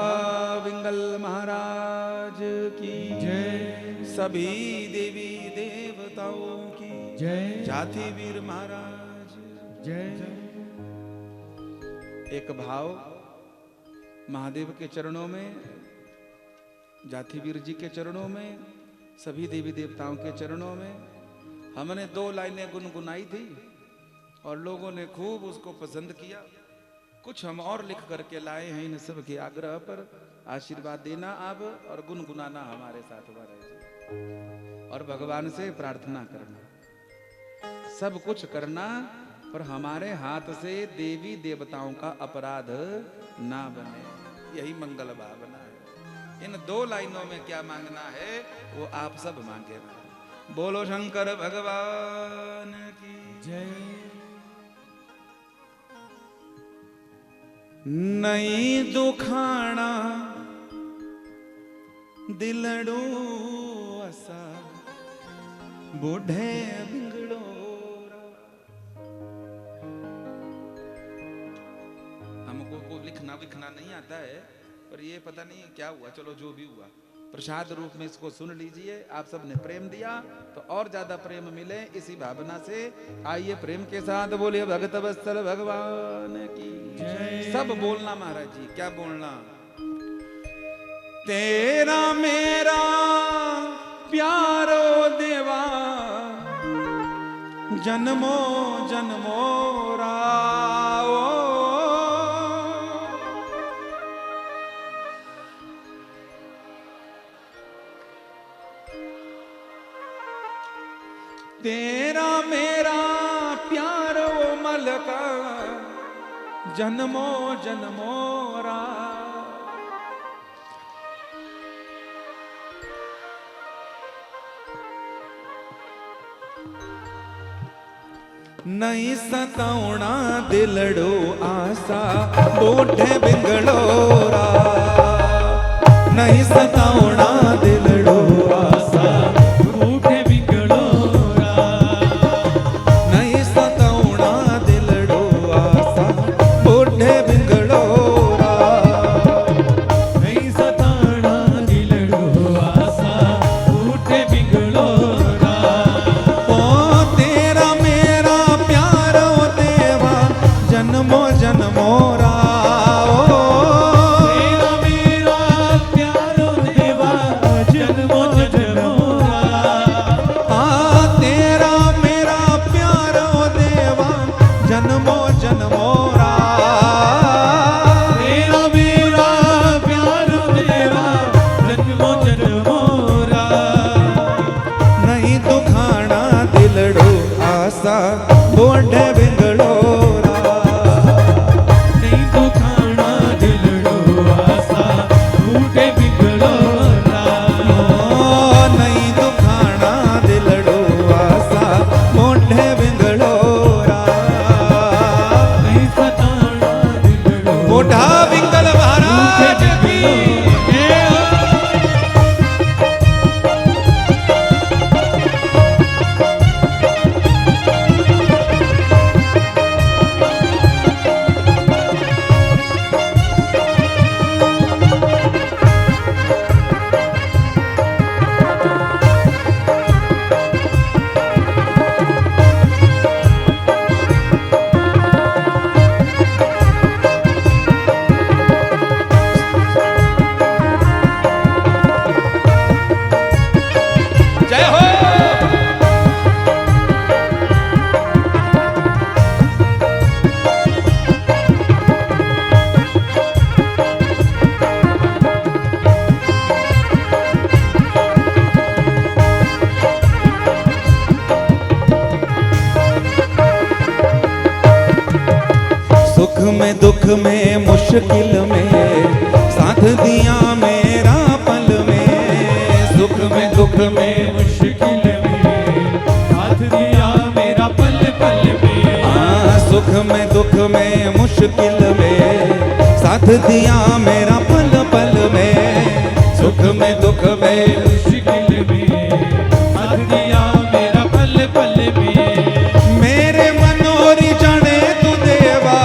विंगल महाराज की जय, सभी देवी देवताओं की जय, जाति वीर महाराज। जय। एक भाव महादेव के चरणों में, जाति वीर जी के चरणों में, सभी देवी देवताओं के चरणों में हमने 2 लाइनें गुनगुनाई थी और लोगों ने खूब उसको पसंद किया। कुछ हम और लिख करके लाए हैं इन सब के आग्रह पर। आशीर्वाद देना आप और गुनगुनाना हमारे साथ महाराज, और भगवान से प्रार्थना करना, सब कुछ करना, पर हमारे हाथ से देवी देवताओं का अपराध ना बने, यही मंगल भावना है। इन 2 लाइनों में क्या मांगना है वो आप सब मांगे। बोलो शंकर भगवान की जय। नहीं दुखाना दिलड़ो असा बूढ़े बिगड़ो। हमको को लिखना विखना नहीं आता है, पर ये पता नहीं क्या हुआ, चलो जो भी हुआ प्रसाद रूप में इसको सुन लीजिए। आप सबने प्रेम दिया तो और ज्यादा प्रेम मिले, इसी भावना से आइए प्रेम के साथ बोलिए भगत वत्सल भगवान की जय। सब बोलना महाराज जी, क्या बोलना? तेरा मेरा प्यारो देवा जन्मो जन्मो राओ। तेरा मेरा प्यारो मलका जन्मो जन्मो रा। नहीं सतावना दिलड़ो आसा बूढ़े बिगड़ोरा। नहीं सतावना दिलड़ो आसा बूढ़े बिगड़ोरा। नहीं सतावना दिलड़ो आसा बूढ़े बिगड़ोरा। नहीं सतावना दिलड़ो आसा बूढ़े बिगड़ोरा। ओ तेरा मेरा प्यारो देवा जन्मो जन्मो रा। बूढ़े बिगड़ोरा। नहीं दुखाना दिलड़ो आसा बूढ़े बिगड़ोरा। नहीं दुखाना दिलड़ो आसा बूढ़े बिगड़ोरा। नहीं सताना दिलड़ो बूढ़ा बिगल महाराज की। सुख में दुख में मुश्किल में साथ दिया मेरा पल में। सुख में दुख में मुश्किल में साथ दिया मेरा पल पल में। सुख में दुख में मुश्किल में साथ दिया मेरा पल पल में। सुख में दुख में मुश्किल में साथ दिया मेरा पल पल में। मेरे मनोरी जाने तू देवा।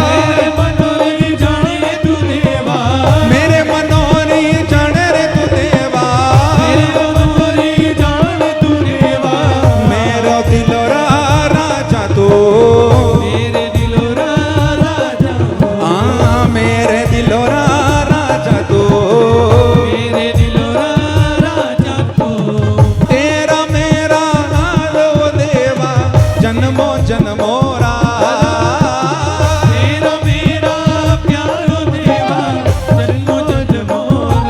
मेरे मनोरी जाने तू देवा। मेरे मनोरी जाने रे तू देवा। मेरे मनोरी जाने तू देवा। मेरा दिलोरा राजा तू। मेरे दिलोरा राजा मेरे दिलोरा राजा तू। मेरे दिलोरा राजा तू। तेरा मेरा हालो देवा जन्मो जन्मो रा। तेरा मेरा प्यारो देवा जन्मो जन्मो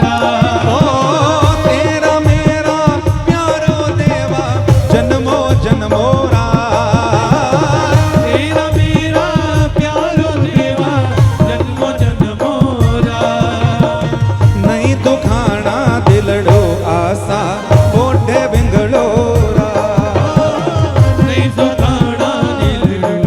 रा। ओ तेरा मेरा प्यारो देवा जन्मो जन्मो रा। तेरा मेरा प्यारो देवा जन्मो जन्मो रा। नहीं दुखाना दिलड़ो आसा बूढ़े बिगड़ोरा। नहीं दुखाना दिलड़ो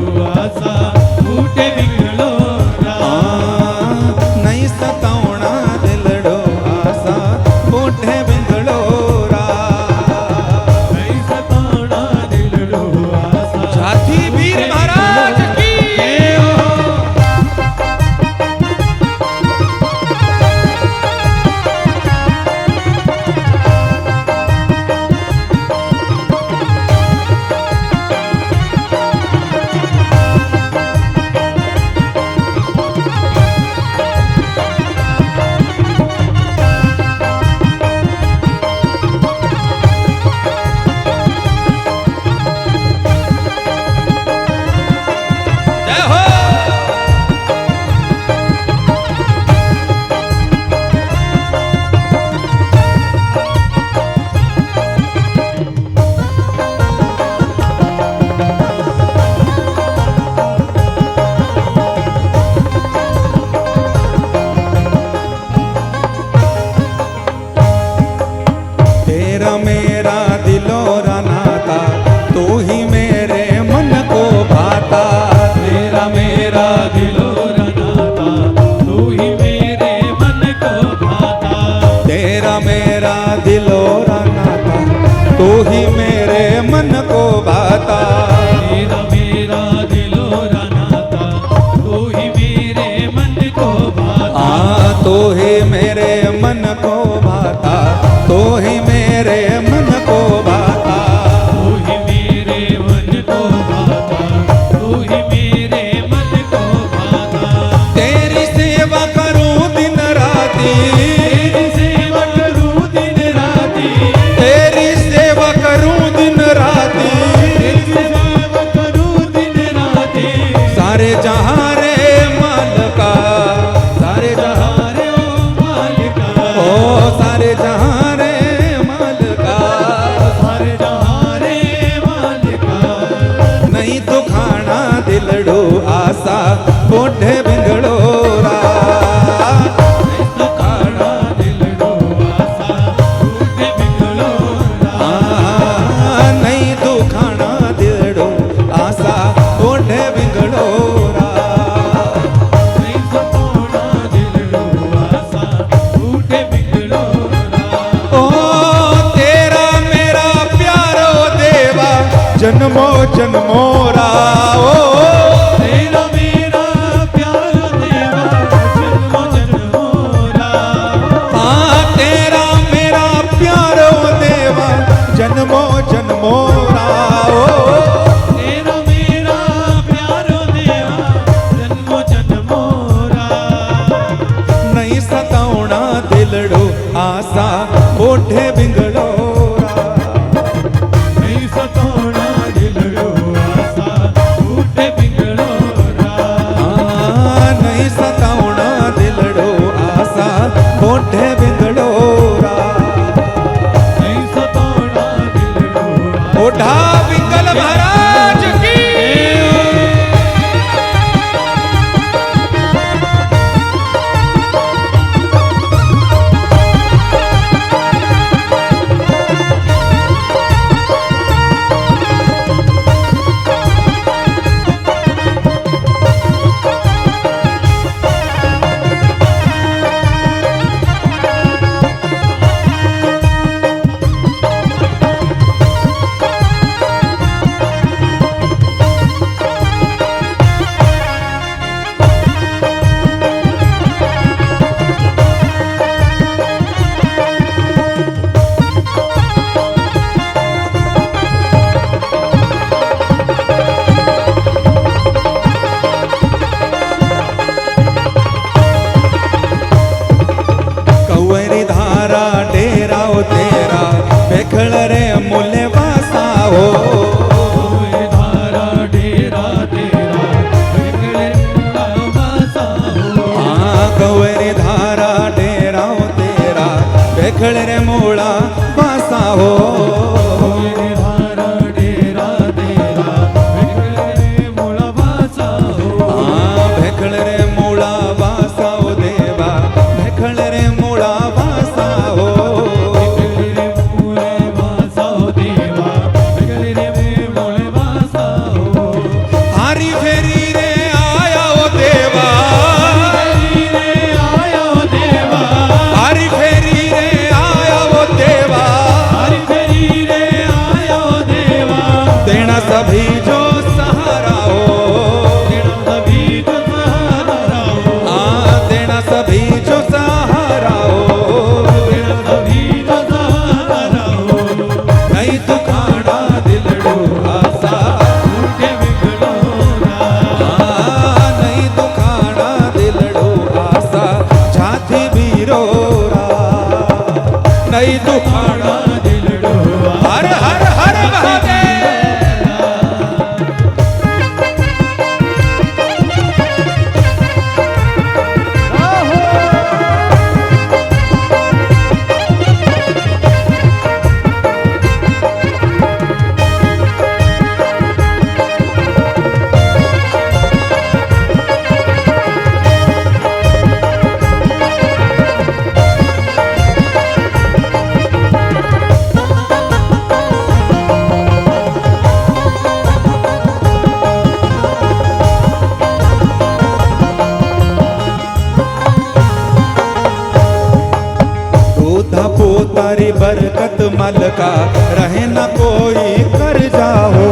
भेखड़ रे मोड़ा बासा हो गिरधारा डेरा तेरा भेखड़ रे मोड़ा बासा हो भेखड़ रे मोड़ा बासा हो देवा भेखड़ रे मोड़ा बासा हो हारी फेरी रे आया ओ देवा हारी फेरी रे आया ओ देवा देना सभी जो सहारा हो देना सभी जो सहारा हो नहीं तो खाड़ा दिलड़ो आसा नहीं तो खाड़ा दिलड़ो आसा छाती भी रोरा नहीं तो खाड़ा दिलड़ो हर हर हर महादेव दूधा पोतारी बरकत मलका रहे न कोई कर जाओ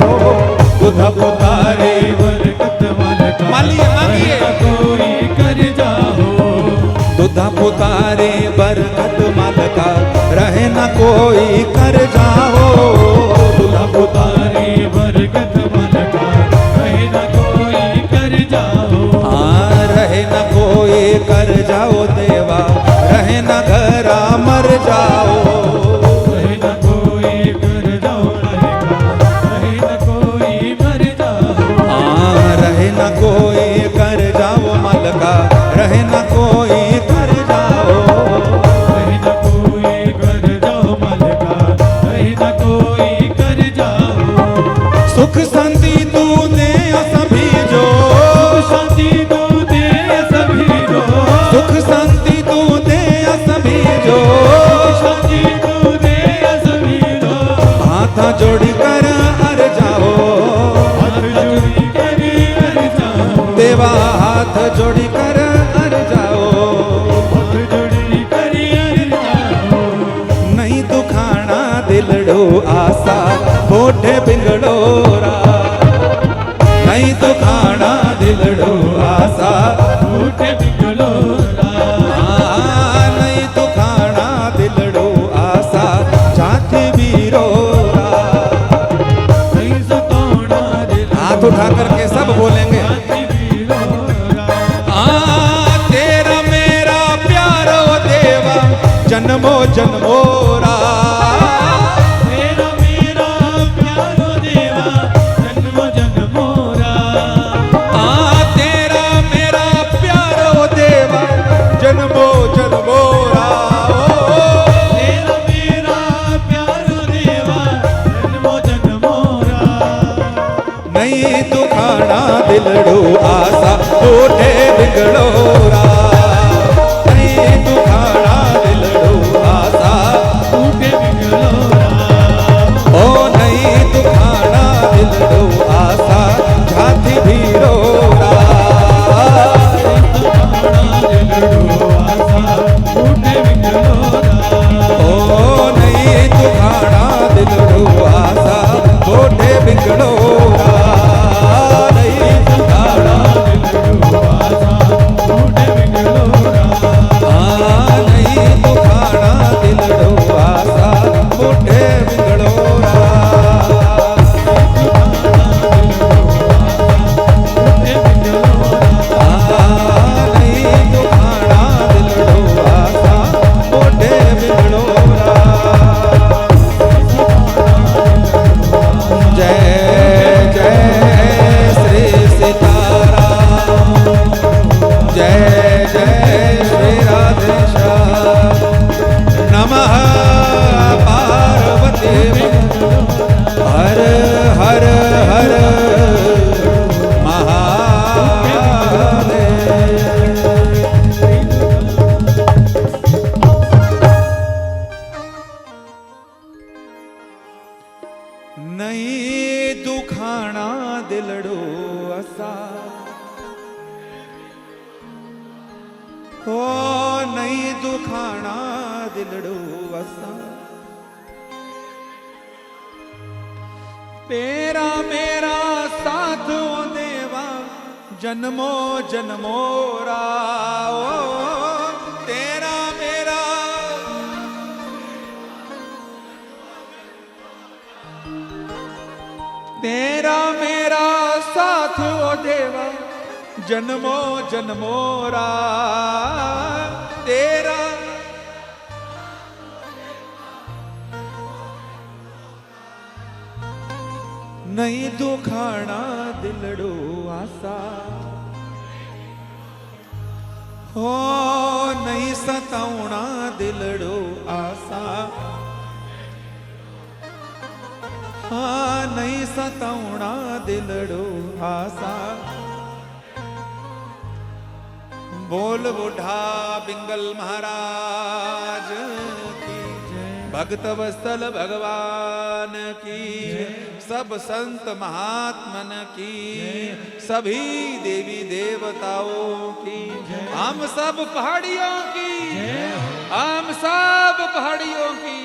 दूधा पोतारी बरकत मलका मालिए मांगिए कोई कर जाओ दूधा पोतारी बरकत मलका रहे न कोई कर जाओ दूधा पुतारी बरकत मलका रहे न कोई कर जाओ रहे न कोई कर जाओ देवा रहे न घरा मर जाओ रहे न कोई कर जाओ रहे न कोई मर जाओ रहे न कोई कर जाओ मलका रहे न कोई कर जाओ रहे न कोई कर जाओ मलका रहे न कोई कर जाओ सुख शांति तू दे सभी जो शांति तू दे सभी जो सुख शांति तू दे सभी जो शांति तू दे सभी जो हाथ जोड़ी कर हर जाओ हाथ जोड़ी कर हर जाओ देवा हाथ जोड़ी कर हर जाओ हाथ जोड़ी कर हर जाओ नहीं तो खाना दिलड़ो आसा होठे बिगड़ोरा नहीं तो खाना दिलड़ो आसा उठे बिगलोरा नहीं तो खाना दिलड़ो आसा छाती भी रोरा नहीं सताना दिल हाथ उठा करके सब बोलेंगे छाती भी रोरा तेरा मेरा प्यारो देवा जन्मो जन्मोरा तेरा मेरा प्यारो देवा जन्म जन्मोरा तेरा मेरा प्यारो देवा जन्मो जन्मोरा तेरा मेरा प्यारो देवा जन्म जन्मोरा नहीं तो खाना दिलड़ो आसा होठे बिगड़ोरा नहीं तो खाना दिलड़ो आसा उठे बिगलोरा ओ नहीं तो खाना दिलड़ो आसा छाती भी रोरा ओ नहीं तो खाना दिलड़ो आसा होठे बिगड़ोरा नहीं तो खाना दिल आसा, हो नहीं दुखाना दिलड़ो आसा। तेरा मेरा साथ ओ देवा जन्मो जन्मोरा, ओ तेरा मेरा तेरा मेरा साथ ओ देवा जन्मो जन्मोरा, तेरा नहीं दुखाना दिलड़ो आसा, हो नहीं सतावना दिलड़ो आसा, हाँ नहीं सतावना दिलड़ो आसा। बोल बुढ़ा बिंगल महाराज की, भक्त वत्सल भगवान की, सब संत महात्मन की, सभी देवी देवताओं की, हम सब पहाड़ियों की, हम सब पहाड़ियों की।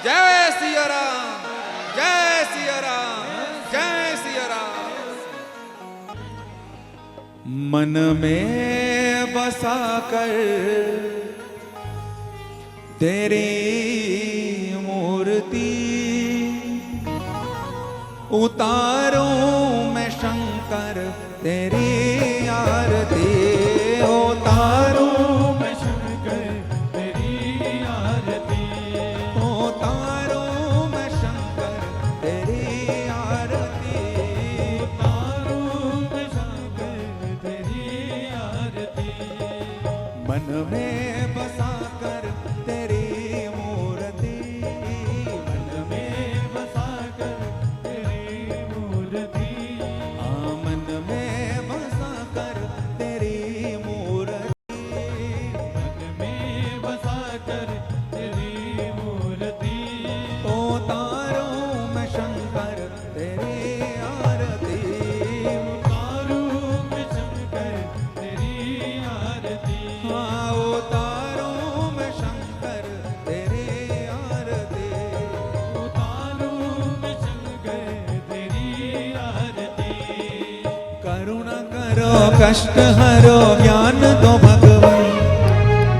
जय सिया राम, जय सिया राम, जय सिया राम। मन में बसा कर तेरी मूर्ति उतारूं मैं शंकर तेरी आरती, उतारूं मैं शंकर तेरी आरती, उतारूं मैं शंकर तेरी आरती, उतारूं मैं शंकर तेरी आरती। मन में बसा कर तेरी मूर्ति, मन में बसा कर तेरी मूर्ति, मन में बसा कर तेरी मूर्ति, मन में बसा कर तेरी मूर्ति, उतारूं मैं शंकर तेरी आरती, उतारूं मैं शंकर तेरी आरती, हाँ उतारूं मैं शंकर तेरी आरती, उतारूं मैं शंकर तेरी आरती। करुणा करो कष्ट हरो ज्ञान दो भगवन,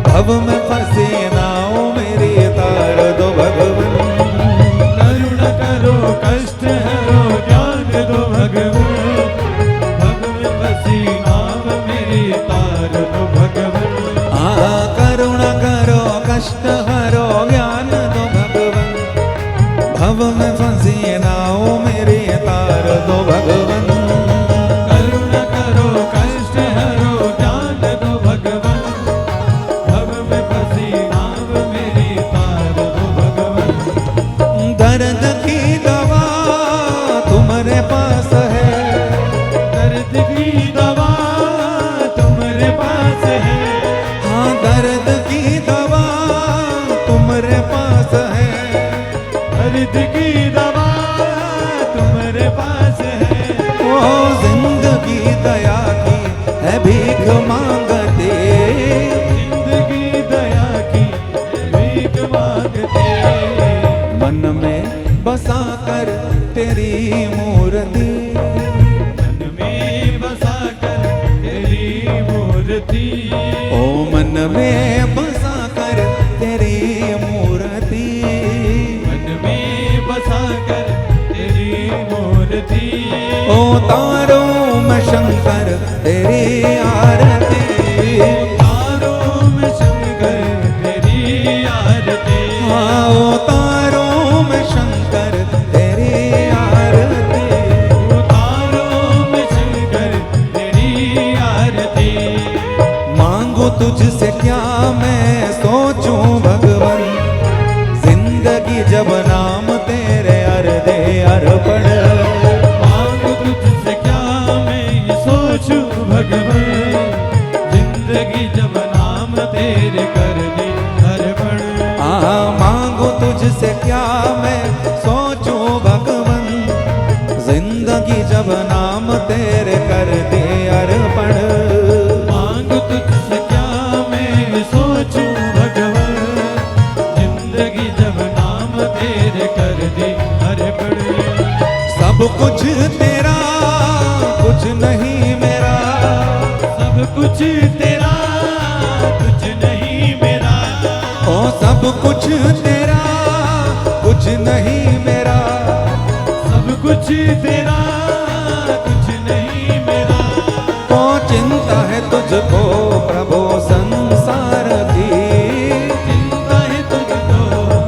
भव में फंसे नाओ मेरी तार दो भगवन। करुणा करो कष्ट हरो ज्ञान दो भगवन, भव में फंसी नाव मेरी तार दो भगवन। करुणा करो कष्ट हरो ज्ञान दो भगवन, भव में फंसी नाओ मेरी तार दो भगवन। करुणा करो कष्ट हरो ज्ञान दो भगवन, भव में फंसी नाव मेरी तार दो भगवन। दर्द की दवा तुम्हारे पास है, दर्द की दवा तुम्हारे पास है, हाँ दर्द की दवा तुम्हारे पास है, दर्द की दवा तुम्हारे पास है। ओ जिंदगी दया की है भीख मांगते, जिंदगी दया की भीख मांगते, मन में बसा कर तेरी मूर्ति, मन में बसा कर तेरी मूर्ति, ओ मन में बसा कर तेरी मूर्ति, मन में बसा कर तेरी मूर्ति, उतारूं मैं शंकर तेरी आरती, उतारूं मैं शंकर तेरी आरती, हाँ उतारूं मैं शंकर तेरी आरती, उतारूं मैं शंकर तेरी आरती। मांगू तुझसे क्या मैं सोचूं भगवन, जिंदगी जब नाम तेरे अर्धे अर्पण। मांगू तुझसे क्या मैं ये सोचूं भगवान, जिंदगी जब नाम तेरे कर दे अर्पण। मांगू तुझसे क्या मैं सोचूं भगवन, जिंदगी जब नाम तेरे कर कुछ तेरा कुछ नहीं मेरा, सब कुछ तेरा कुछ नहीं मेरा, ओ सब कुछ तेरा कुछ नहीं मेरा, सब कुछ तेरा कुछ नहीं मेरा। ओ चिंता है तुझको प्रभु संसार की, चिंता है तुझको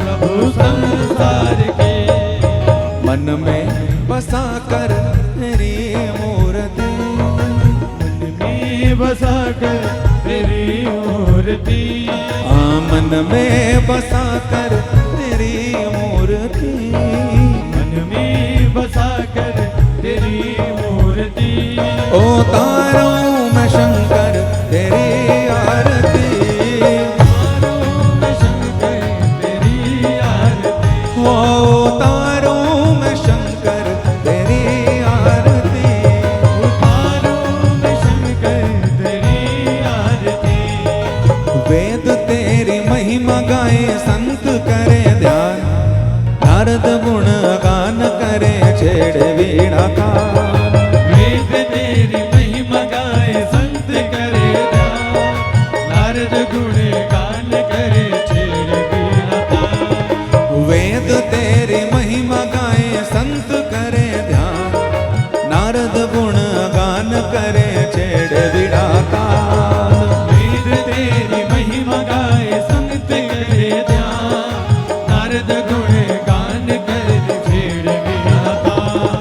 प्रभु संसार के, मन में बसा कर तेरी मूर्ति, मन में बसा कर तेरी मूर्ति, मन में बसा कर तेरी मूर्ति, मन में बसा कर तेरी मूर्ति। ओ तारों में शंकर तेरी आरती, तारों में शंकर तेरी आरती, ओ तारों में शंकर तेरी आरती, तारों में शंकर तेरी आरती। वेद तेरी महिमा गाए संत करे ध्यान, नारद गुण गान करे छेड़े वीणा का, वेद तेरी महिमा गाए संत करे ध्यान, नारद गुण गान करे छेड़ वीणा तान। वेद तेरी महिमा गाए संत करे ध्यान, नारद गुण गान करे छेड़े वीणा तान। वेद तेरी महिमा गाए संत करे ध्यान, नारद गुण गान करे छेड़ वीणा तान।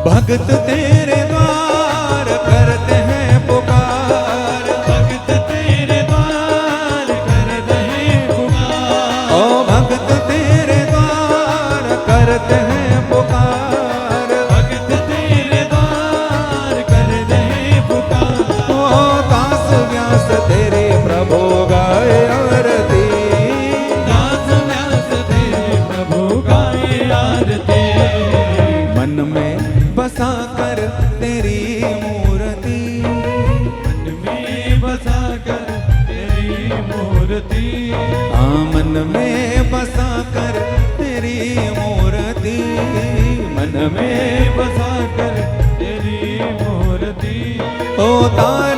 भक्त तेरे द्वार करते हैं पुकार, भक्त तेरे द्वार करते हैं पुकार, ओ भक्त तेरे द्वार करते हैं पुकार, भक्त तेरे द्वार करते हैं पुकार। ओ दास व्यास तेरे प्रभु गाए आरती, दास व्यास तेरे प्रभु गाए आरती, मन में बसा कर तेरी मूर्ति, मन में बसा कर तेरी मूर्ति, मन में बसा कर तेरी मूर्ति, मन में बसा कर तेरी मूर्ति। ओ तार